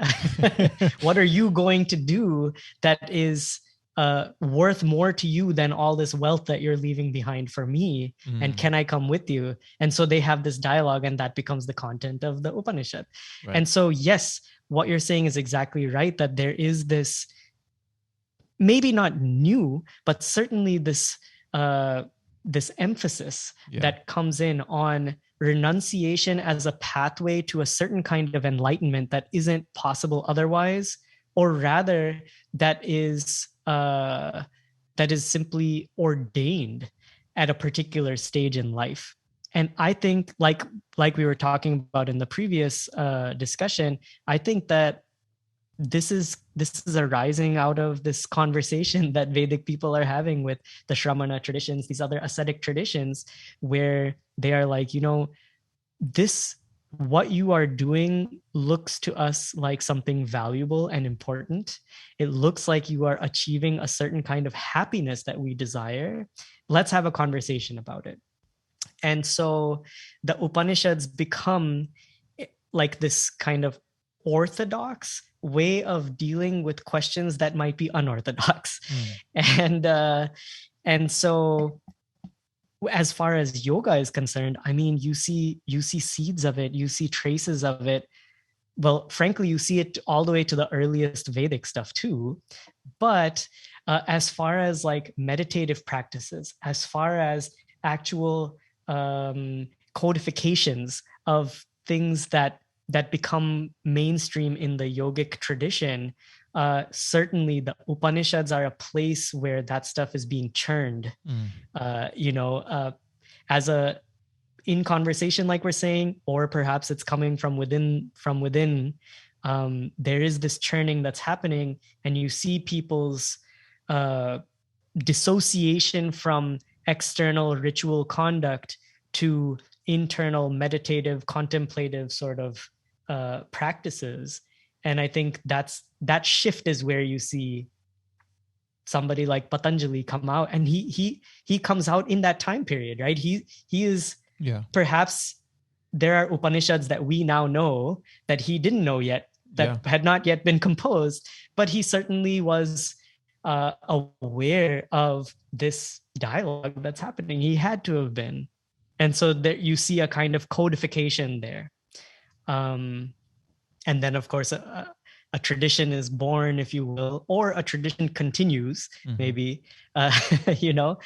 What are you going to do that is worth more to you than all this wealth that you're leaving behind for me? And can I come with you? And so they have this dialogue, and that becomes the content of the Upanishad. Right. And so, yes, what you're saying is exactly right, that there is this, maybe not new, but certainly this emphasis that comes in on renunciation as a pathway to a certain kind of enlightenment that isn't possible otherwise, or rather that is simply ordained at a particular stage in life. And I think, like we were talking about in the previous discussion, I think that this is arising out of this conversation that Vedic people are having with the Shramana traditions, these other ascetic traditions, where they are like, this, what you are doing looks to us like something valuable and important. It looks like you are achieving a certain kind of happiness that we desire. Let's have a conversation about it. And so the Upanishads become like this kind of orthodox way of dealing with questions that might be unorthodox. And so as far as yoga is concerned, I mean, you see seeds of it, you see traces of it. Well, frankly, you see it all the way to the earliest Vedic stuff too. But as far as like meditative practices, as far as actual codifications of things that become mainstream in the yogic tradition, certainly the Upanishads are a place where that stuff is being churned, as in conversation, like we're saying, or perhaps it's coming from within. There is this churning that's happening, and you see people's dissociation from external ritual conduct to internal meditative, contemplative sort of practices. And I think that shift is where you see somebody like Patanjali come out, and he comes out in that time period, right? He is perhaps there are Upanishads that we now know that he didn't know yet, that had not yet been composed, but he certainly was aware of this dialogue that's happening. He had to have been. And so there you see a kind of codification there. And then, of course, a tradition is born, if you will, or a tradition continues, maybe, that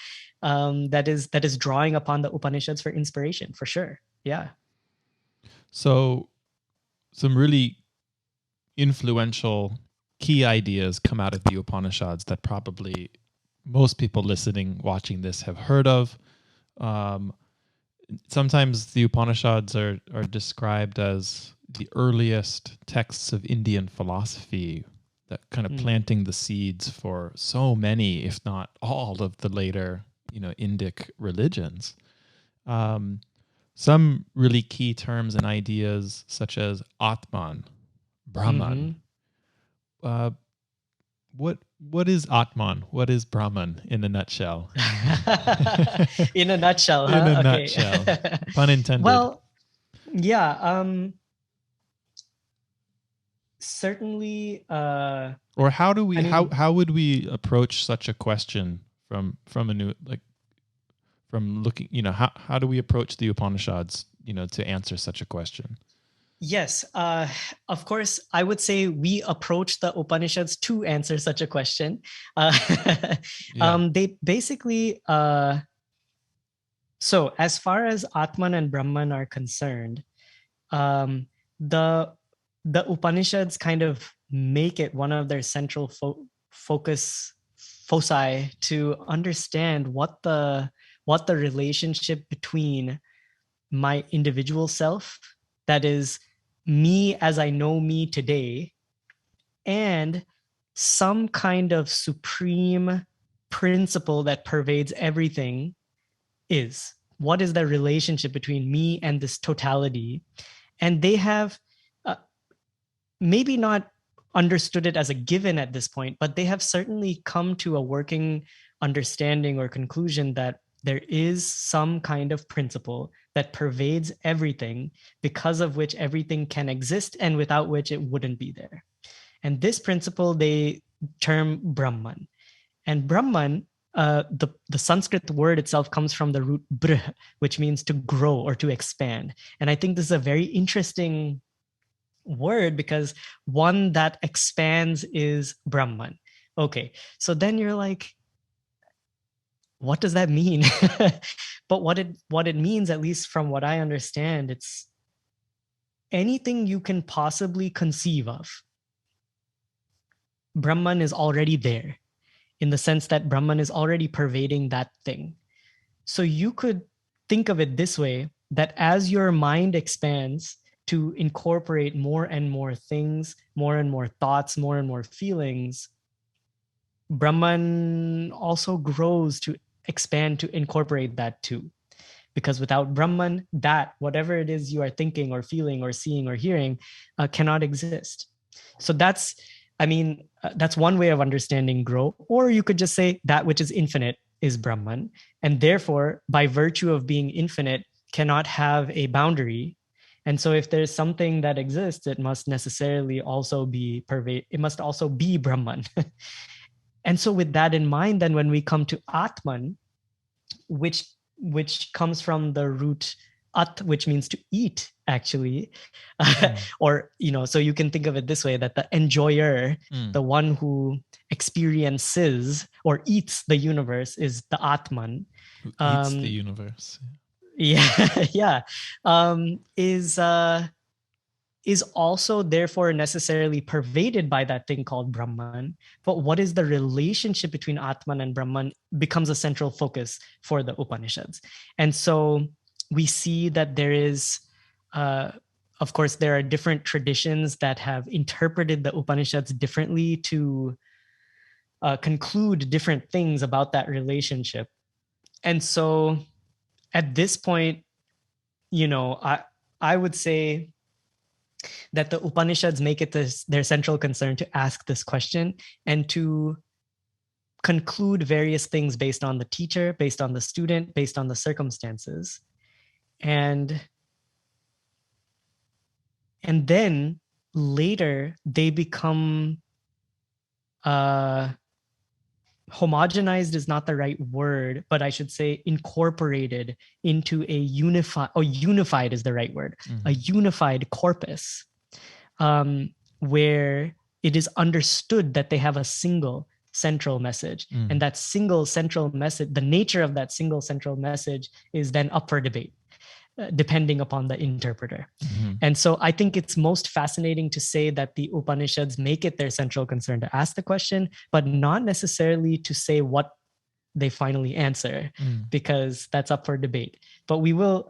is drawing upon the Upanishads for inspiration, for sure. Yeah. So some really influential key ideas come out of the Upanishads that probably most people listening, watching this have heard of. Sometimes the Upanishads are described as the earliest texts of Indian philosophy, that kind of planting the seeds for so many, if not all, of the later, Indic religions. Some really key terms and ideas such as Atman, Brahman. What is Atman? What is Brahman in a nutshell? In a nutshell, huh? In a nutshell. Pun intended. Well, yeah. Certainly. Or how do we? How would we approach such a question from a new, like, from looking? How do we approach the Upanishads? To answer such a question. Yes, of course, I would say we approach the Upanishads to answer such a question. They basically, so as far as Atman and Brahman are concerned, the Upanishads kind of make it one of their central foci to understand what the relationship between my individual self, that is me as I know me today, and some kind of supreme principle that pervades everything is? What is the relationship between me and this totality? And they have maybe not understood it as a given at this point, but they have certainly come to a working understanding or conclusion that there is some kind of principle that pervades everything, because of which everything can exist and without which it wouldn't be there. And this principle they term Brahman. And Brahman, the Sanskrit word itself comes from the root br, which means to grow or to expand. And I think this is a very interesting word, because one that expands is Brahman. Okay, so then you're like, what does that mean? But what it means, at least from what I understand, it's anything you can possibly conceive of. Brahman is already there, in the sense that Brahman is already pervading that thing. So you could think of it this way, that as your mind expands to incorporate more and more things, more and more thoughts, more and more feelings, Brahman also grows to expand to incorporate that too. Because without Brahman, that whatever it is you are thinking or feeling or seeing or hearing cannot exist. So that's one way of understanding grow. Or you could just say that which is infinite is Brahman, and therefore, by virtue of being infinite, cannot have a boundary. And so if there's something that exists, it must necessarily also be it must also be Brahman. And so with that in mind, then when we come to Atman, which comes from the root at, which means to eat, actually, or, so you can think of it this way, that the enjoyer, the one who experiences or eats the universe, is the Atman. Who eats the universe. Yeah. Is also therefore necessarily pervaded by that thing called Brahman. But what is the relationship between Atman and Brahman becomes a central focus for the Upanishads. And so we see that there is, of course, there are different traditions that have interpreted the Upanishads differently to conclude different things about that relationship. And so at this point, I would say that the Upanishads make it their central concern to ask this question and to conclude various things based on the teacher, based on the student, based on the circumstances. And then later they become homogenized is not the right word, but I should say incorporated into a unified is the right word, a unified corpus, where it is understood that they have a single central message. And that single central message, the nature of that single central message is then up for debate, depending upon the interpreter. And so I think it's most fascinating to say that the Upanishads make it their central concern to ask the question, but not necessarily to say what they finally answer, because that's up for debate. But we'll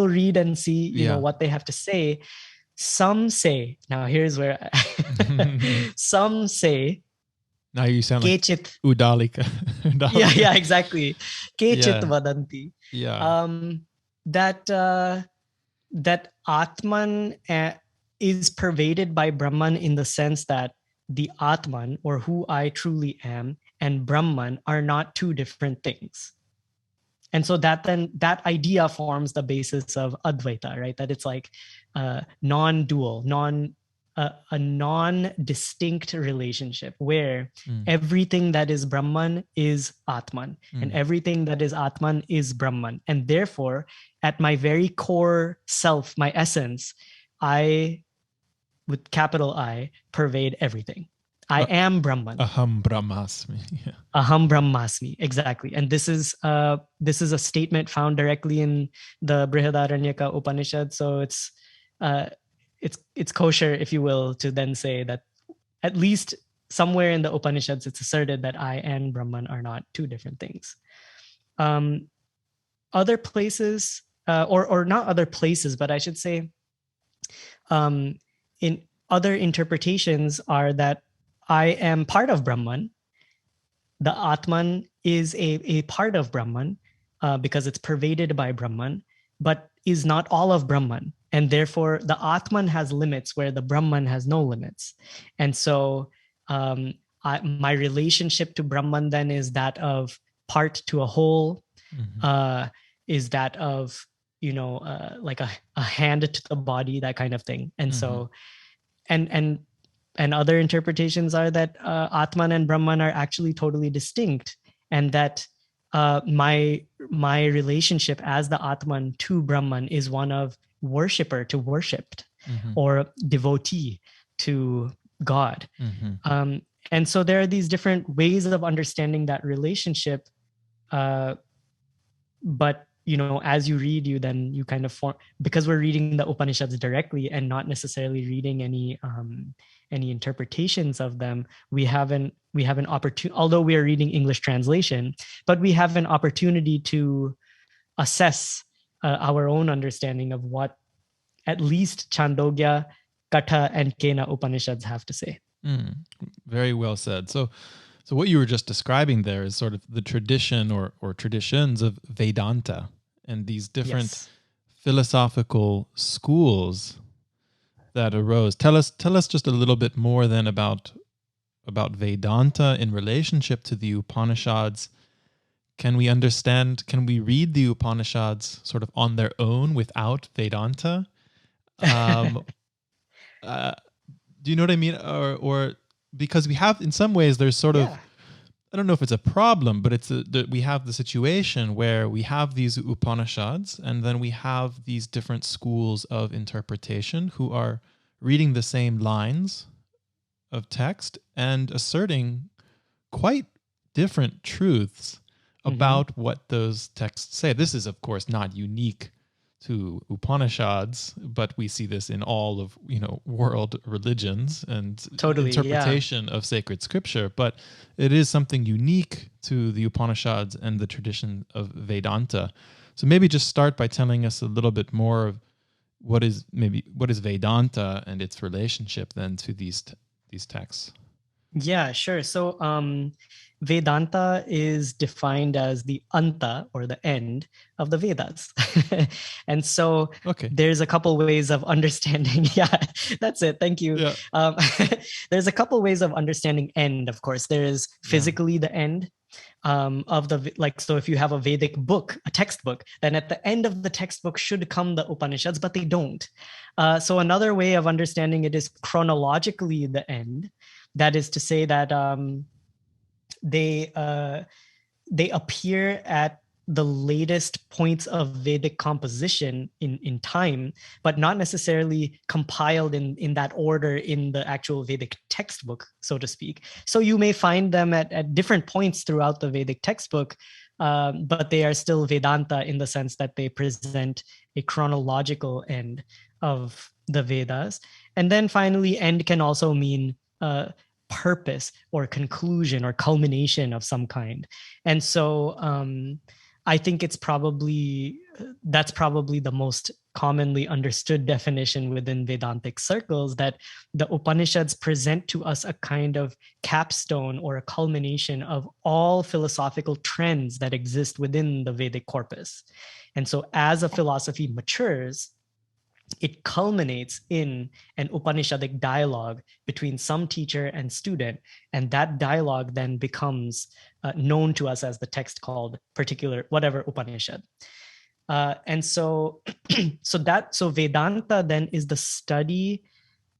read and see, you know, what they have to say. Some say, now here's where some say, now you sound like Kechit. Udalika. Yeah, exactly. Kechit vadanti. That Atman is pervaded by Brahman, in the sense that the Atman, or who I truly am, and Brahman are not two different things. And so that idea forms the basis of Advaita, right? That it's like non-dual, a non-distinct relationship where everything that is Brahman is Atman, and everything that is Atman is Brahman. And therefore, at my very core self, my essence, I, with capital I, pervade everything. I am Brahman. Aham Brahmasmi. Yeah. Aham Brahmasmi, exactly. And this is a statement found directly in the Brihadaranyaka Upanishad. So it's kosher, if you will, to then say that at least somewhere in the Upanishads, it's asserted that I and Brahman are not two different things. Other places, or not other places, but I should say, in other interpretations are that I am part of Brahman. The Atman is a part of Brahman because it's pervaded by Brahman, but is not all of Brahman. And therefore, the Atman has limits where the Brahman has no limits. And so my relationship to Brahman then is that of part to a whole, is that of, like a hand to the body, that kind of thing. And so, and other interpretations are that Atman and Brahman are actually totally distinct, and that my relationship as the Atman to Brahman is one of worshipper to worshipped, or devotee to God. And so there are these different ways of understanding that relationship. But as you read, you kind of form, because we're reading the Upanishads directly and not necessarily reading any interpretations of them, we have an opportunity, although we are reading English translation, but we have an opportunity to assess our own understanding of what at least Chandogya, Katha, and Kena Upanishads have to say. Very well said. So what you were just describing there is sort of the tradition or traditions of Vedanta, and these different philosophical schools that arose. Tell us just a little bit more then about Vedanta in relationship to the Upanishads. Can we read the Upanishads sort of on their own without Vedanta? Do you know what I mean? Or because we have, in some ways, there's sort of, I don't know if it's a problem, but we have the situation where we have these Upanishads, and then we have these different schools of interpretation who are reading the same lines of text and asserting quite different truths about what those texts say. This is, of course, not unique to Upanishads, but we see this in all of world religions and interpretation of sacred scripture. But it is something unique to the Upanishads and the tradition of Vedanta. So maybe just start by telling us a little bit more of what is Vedanta and its relationship then to these texts. Yeah, sure. So Vedanta is defined as the anta, or the end of the Vedas. And so there's a couple ways of understanding. Yeah, that's it. Thank you. Yeah. There's a couple ways of understanding end, of course. There is physically the end of the, so if you have a Vedic book, a textbook, then at the end of the textbook should come the Upanishads, but they don't. So another way of understanding it is chronologically the end. That is to say that they appear at the latest points of Vedic composition in time, but not necessarily compiled in that order in the actual Vedic textbook, so to speak. So you may find them at different points throughout the Vedic textbook, but they are still Vedanta in the sense that they present a chronological end of the Vedas. And then finally, end can also mean purpose or conclusion or culmination of some kind. And so I think that's probably the most commonly understood definition within Vedantic circles, that the Upanishads present to us a kind of capstone or a culmination of all philosophical trends that exist within the Vedic corpus. And so as a philosophy matures, it culminates in an Upanishadic dialogue between some teacher and student, and that dialogue then becomes known to us as the text called particular whatever Upanishad. And so Vedanta then is the study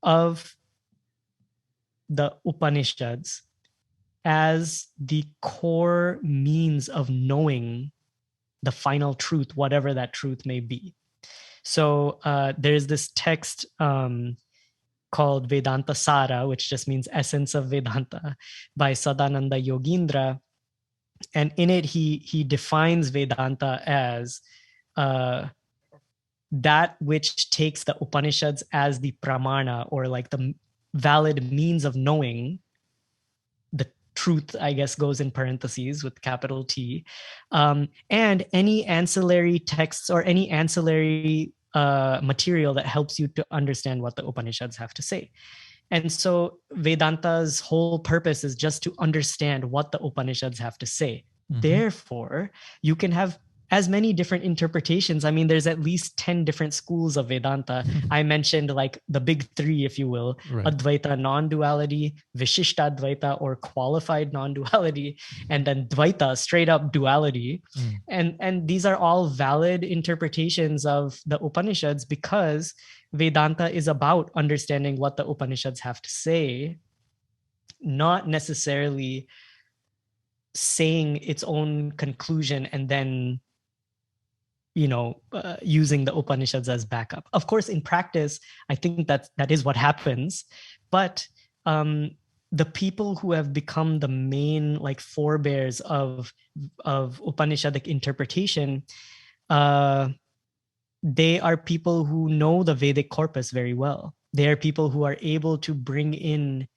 of the Upanishads as the core means of knowing the final truth, whatever that truth may be. So there's this text called Vedanta Sara, which just means essence of Vedanta, by Sadananda Yogindra. And in it, he defines Vedanta as that which takes the Upanishads as the pramana, or like the valid means of knowing. The truth, I guess, goes in parentheses with capital T, and any ancillary texts or any ancillary material that helps you to understand what the Upanishads have to say. And so Vedanta's whole purpose is just to understand what the Upanishads have to say. Therefore, you can have as many different interpretations. I mean, there's at least 10 different schools of Vedanta. I mentioned like the big three, if you will, Advaita non-duality, Vishishtadvaita or qualified non-duality, and then Dvaita, straight up duality. And these are all valid interpretations of the Upanishads because Vedanta is about understanding what the Upanishads have to say, not necessarily saying its own conclusion and then using the Upanishads as backup. Of course, in practice, I think that is what happens. But the people who have become the main like forebears of Upanishadic interpretation, they are people who know the Vedic corpus very well. They are people who are able to bring in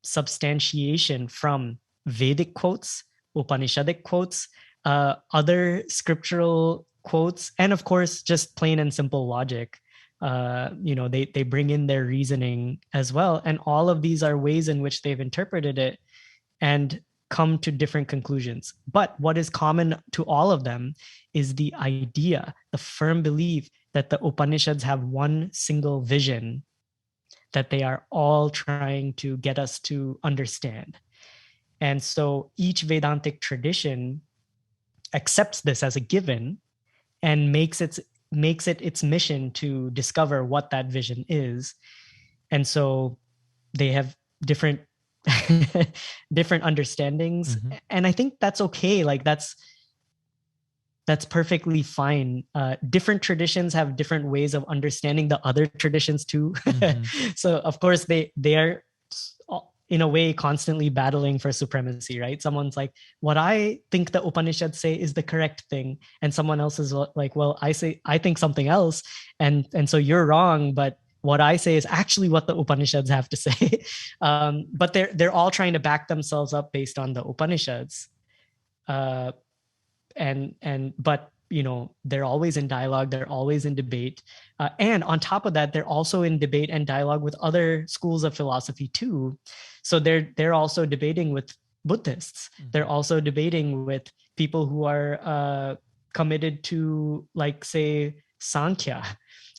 substantiation from Vedic quotes, Upanishadic quotes, other scriptural quotes, and of course, just plain and simple logic. They bring in their reasoning as well. And all of these are ways in which they've interpreted it and come to different conclusions. But what is common to all of them is the idea, the firm belief that the Upanishads have one single vision that they are all trying to get us to understand. And so each Vedantic tradition accepts this as a given and makes it its mission to discover what that vision is. And so they have different understandings. And I think that's okay. Like that's perfectly fine. Different traditions have different ways of understanding the other traditions too. So of course they are in a way constantly battling for supremacy, right? Someone's like, what I think the Upanishads say is the correct thing. And someone else is like, well, I think something else. And so you're wrong, but what I say is actually what the Upanishads have to say. But they're all trying to back themselves up based on the Upanishads. But they're always in dialogue, they're always in debate. And on top of that, they're also in debate and dialogue with other schools of philosophy too. So they're also debating with Buddhists. They're also debating with people who are committed to, like, say, Sankhya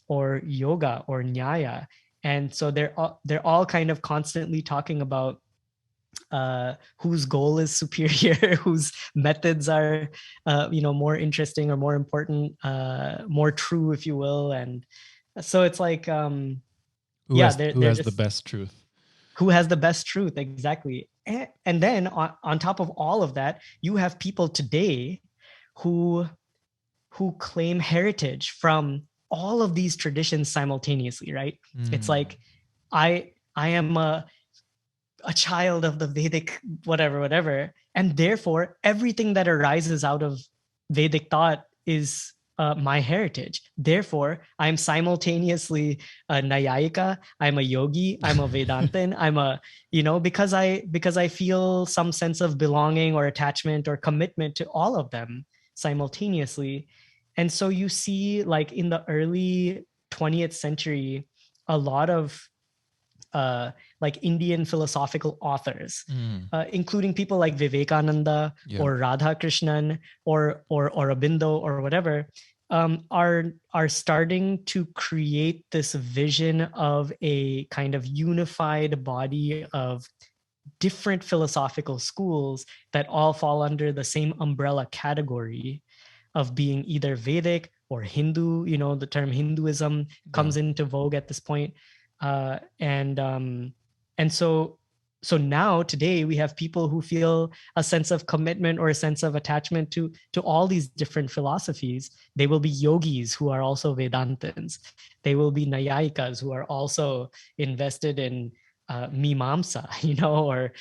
or yoga or Nyaya. And so they're all kind of constantly talking about whose goal is superior, whose methods are more interesting or more important, more true, if you will. And so it's like who has the best truth? Who has the best truth, exactly. And then on top of all of that, you have people today who claim heritage from all of these traditions simultaneously, right? It's like I am a child of the Vedic whatever, and therefore everything that arises out of Vedic thought is my heritage. Therefore, I'm simultaneously a Nayayika, I'm a yogi, I'm a Vedantin, I'm a, because I feel some sense of belonging or attachment or commitment to all of them simultaneously. And so you see, like in the early 20th century, a lot of like Indian philosophical authors, including people like Vivekananda or Radha Krishnan or Aurobindo or whatever, are starting to create this vision of a kind of unified body of different philosophical schools that all fall under the same umbrella category of being either Vedic or Hindu. The term Hinduism comes into vogue at this point. And so now today we have people who feel a sense of commitment or a sense of attachment to all these different philosophies. They will be yogis who are also Vedantins. They will be Nayayikas who are also invested in Mimamsa, or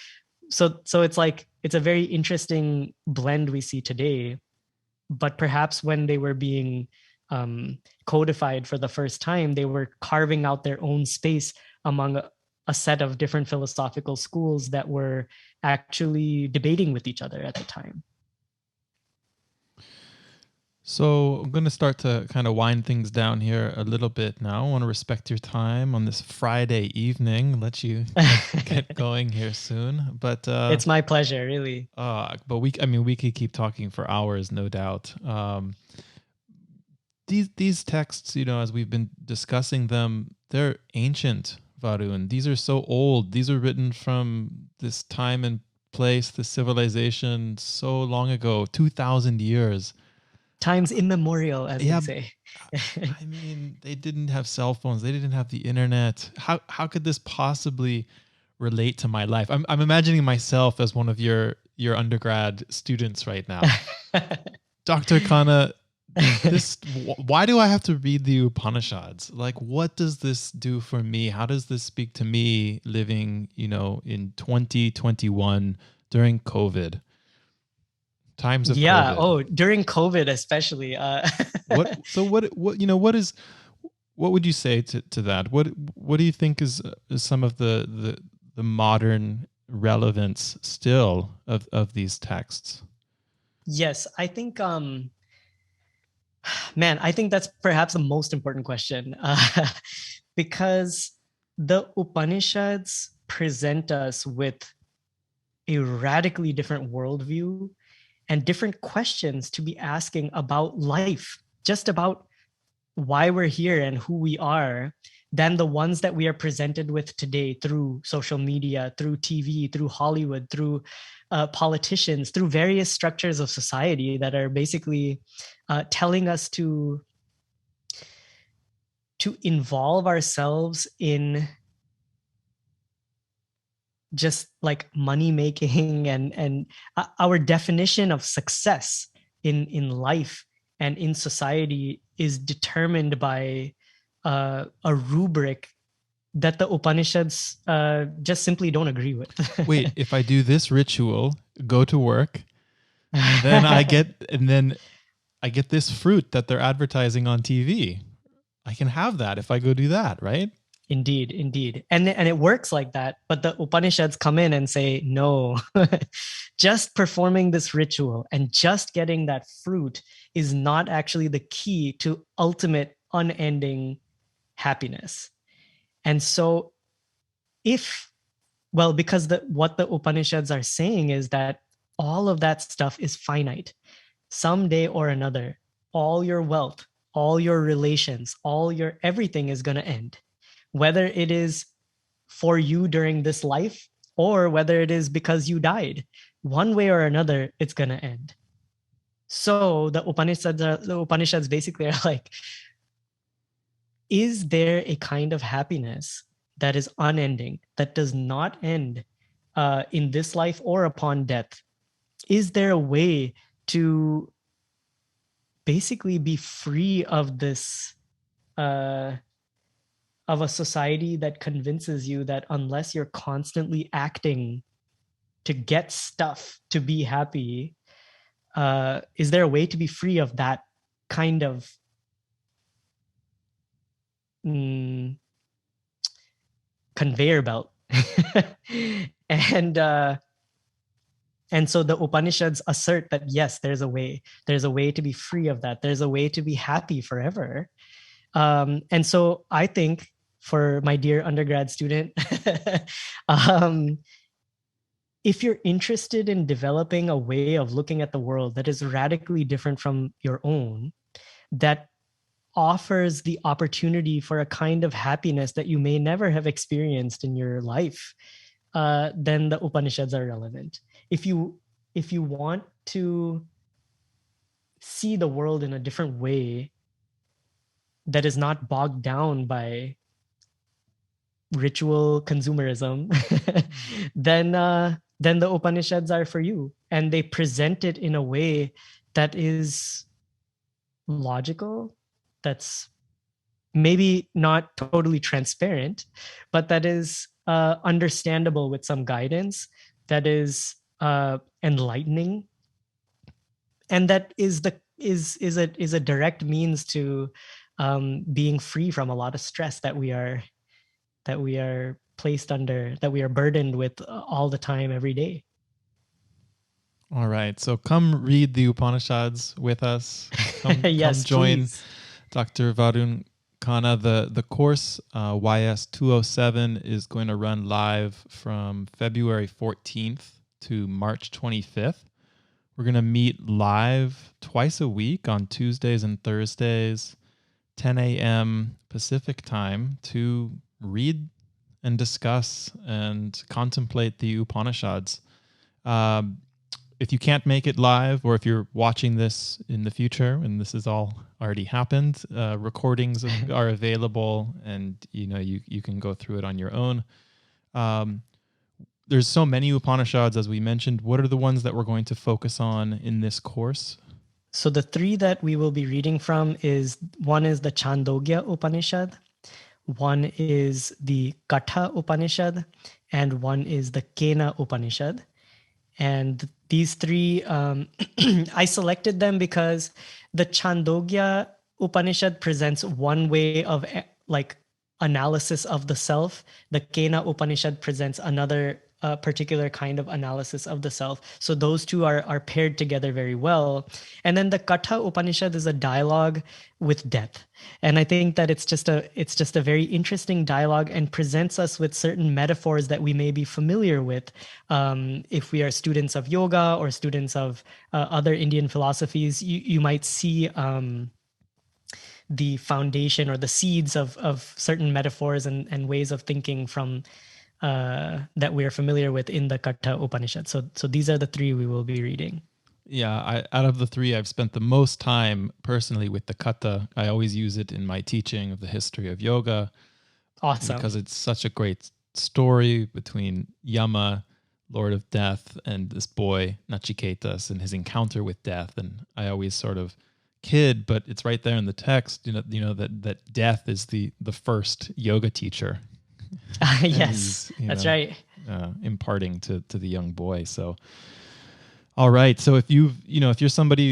so it's like, it's a very interesting blend we see today. But perhaps when they were being codified for the first time, they were carving out their own space among a set of different philosophical schools that were actually debating with each other at the time. So I'm going to start to kind of wind things down here a little bit now. I want to respect your time on this Friday evening. Let you get going here soon. It's my pleasure, really. But I mean, we could keep talking for hours, no doubt. These texts, as we've been discussing them, they're ancient, Varun. These are so old. These are written from this time and place, this civilization so long ago, 2,000 years. Times immemorial, as Yeah, they say. I mean, they didn't have cell phones. They didn't have the internet. How could this possibly relate to my life? I'm imagining myself as one of your undergrad students right now. Dr. Khanna, why do I have to read the Upanishads? Like, what does this do for me? How does this speak to me living, in 2021 during COVID? Times of Yeah. COVID. Oh, during COVID, especially. What would you say to that? What do you think is some of the modern relevance still of these texts? Yes, I think man, I think that's perhaps the most important question, because the Upanishads present us with a radically different worldview and different questions to be asking about life, just about why we're here and who we are, than the ones that we are presented with today through social media, through TV, through Hollywood, through politicians, through various structures of society that are basically telling us to involve ourselves in just like money making and our definition of success in life and in society is determined by a rubric that the Upanishads just simply don't agree with. Wait, if I do this ritual, go to work, then I get this fruit that they're advertising on TV. I can have that if I go do that, right? Indeed, indeed. And it works like that. But the Upanishads come in and say, no, just performing this ritual and just getting that fruit is not actually the key to ultimate unending happiness. And so because what the Upanishads are saying is that all of that stuff is finite. Someday or another, all your wealth, all your relations, everything is going to end, whether it is for you during this life or whether it is because you died. One way or another, it's going to end. So the Upanishads basically are like, is there a kind of happiness that is unending, that does not end in this life or upon death? Is there a way to basically be free of this of a society that convinces you that unless you're constantly acting to get stuff to be happy, is there a way to be free of that kind of conveyor belt? And so the Upanishads assert that yes, there's a way to be free of that, there's a way to be happy forever. And so I think, for my dear undergrad student, if you're interested in developing a way of looking at the world that is radically different from your own, that offers the opportunity for a kind of happiness that you may never have experienced in your life, then the Upanishads are relevant. If you want to see the world in a different way that is not bogged down by ritual consumerism, then the Upanishads are for you. And they present it in a way that is logical, that's maybe not totally transparent, but that is understandable with some guidance, that is enlightening, and that is a direct means to being free from a lot of stress that we are placed under, that we are burdened with all the time, every day. All right. So come read the Upanishads with us. Yes, come join please. Dr. Varun Khanna. The course YS 207 is going to run live from February 14th to March 25th. We're going to meet live twice a week on Tuesdays and Thursdays, 10 a.m. Pacific time, to read and discuss and contemplate the Upanishads. If you can't make it live, or if you're watching this in the future and this has all already happened, recordings are available, and you can go through it on your own. There's so many Upanishads, as we mentioned. What are the ones that we're going to focus on in this course? So the three that we will be reading from one is the Chandogya Upanishad, one is the Katha Upanishad, and one is the Kena Upanishad. And these three, I selected them because the Chandogya Upanishad presents one way of analysis of the self. The Kena Upanishad presents another particular kind of analysis of the self. So those two are paired together very well. And then the Katha Upanishad is a dialogue with death. And I think that it's just a very interesting dialogue, and presents us with certain metaphors that we may be familiar with if we are students of yoga or students of other Indian philosophies. You might see the foundation or the seeds of certain metaphors and ways of thinking from that we're familiar with in the Katha Upanishad. So these are the three we will be reading. Yeah, out of the three, I've spent the most time personally with the Katha. I always use it in my teaching of the history of yoga. Awesome. Because it's such a great story between Yama, Lord of Death, and this boy, Nachiketas, and his encounter with death. And I always sort of kid, but it's right there in the text, that death is the first yoga teacher. Yes, that's right. Imparting to the young boy. So, all right. So if you're somebody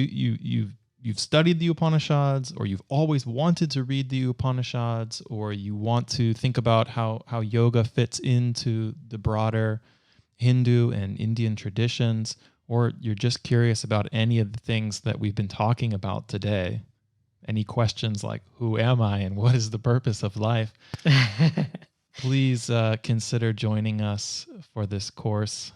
you've studied the Upanishads, or you've always wanted to read the Upanishads, or you want to think about how yoga fits into the broader Hindu and Indian traditions, or you're just curious about any of the things that we've been talking about today, any questions like, who am I and what is the purpose of life? Please consider joining us for this course.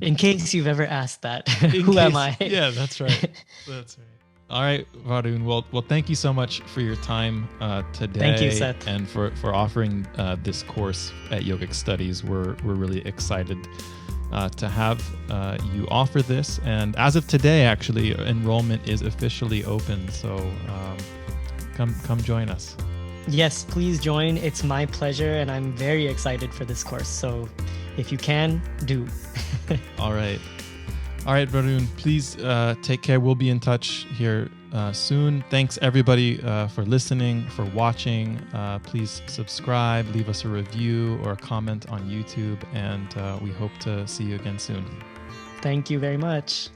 In case you've ever asked that, who am I? Yeah, that's right. That's right. All right, Varun. Well, thank you so much for your time today. Thank you, Seth. And for offering this course at Yogic Studies. We're really excited to have you offer this. And as of today, actually, enrollment is officially open. So come join us. Yes, please join. It's my pleasure, and I'm very excited for this course. So if you can, do. All right, Varun, please take care. We'll be in touch here soon. Thanks, everybody, for listening, for watching. Please subscribe, leave us a review or a comment on YouTube, and we hope to see you again soon. Thank you very much.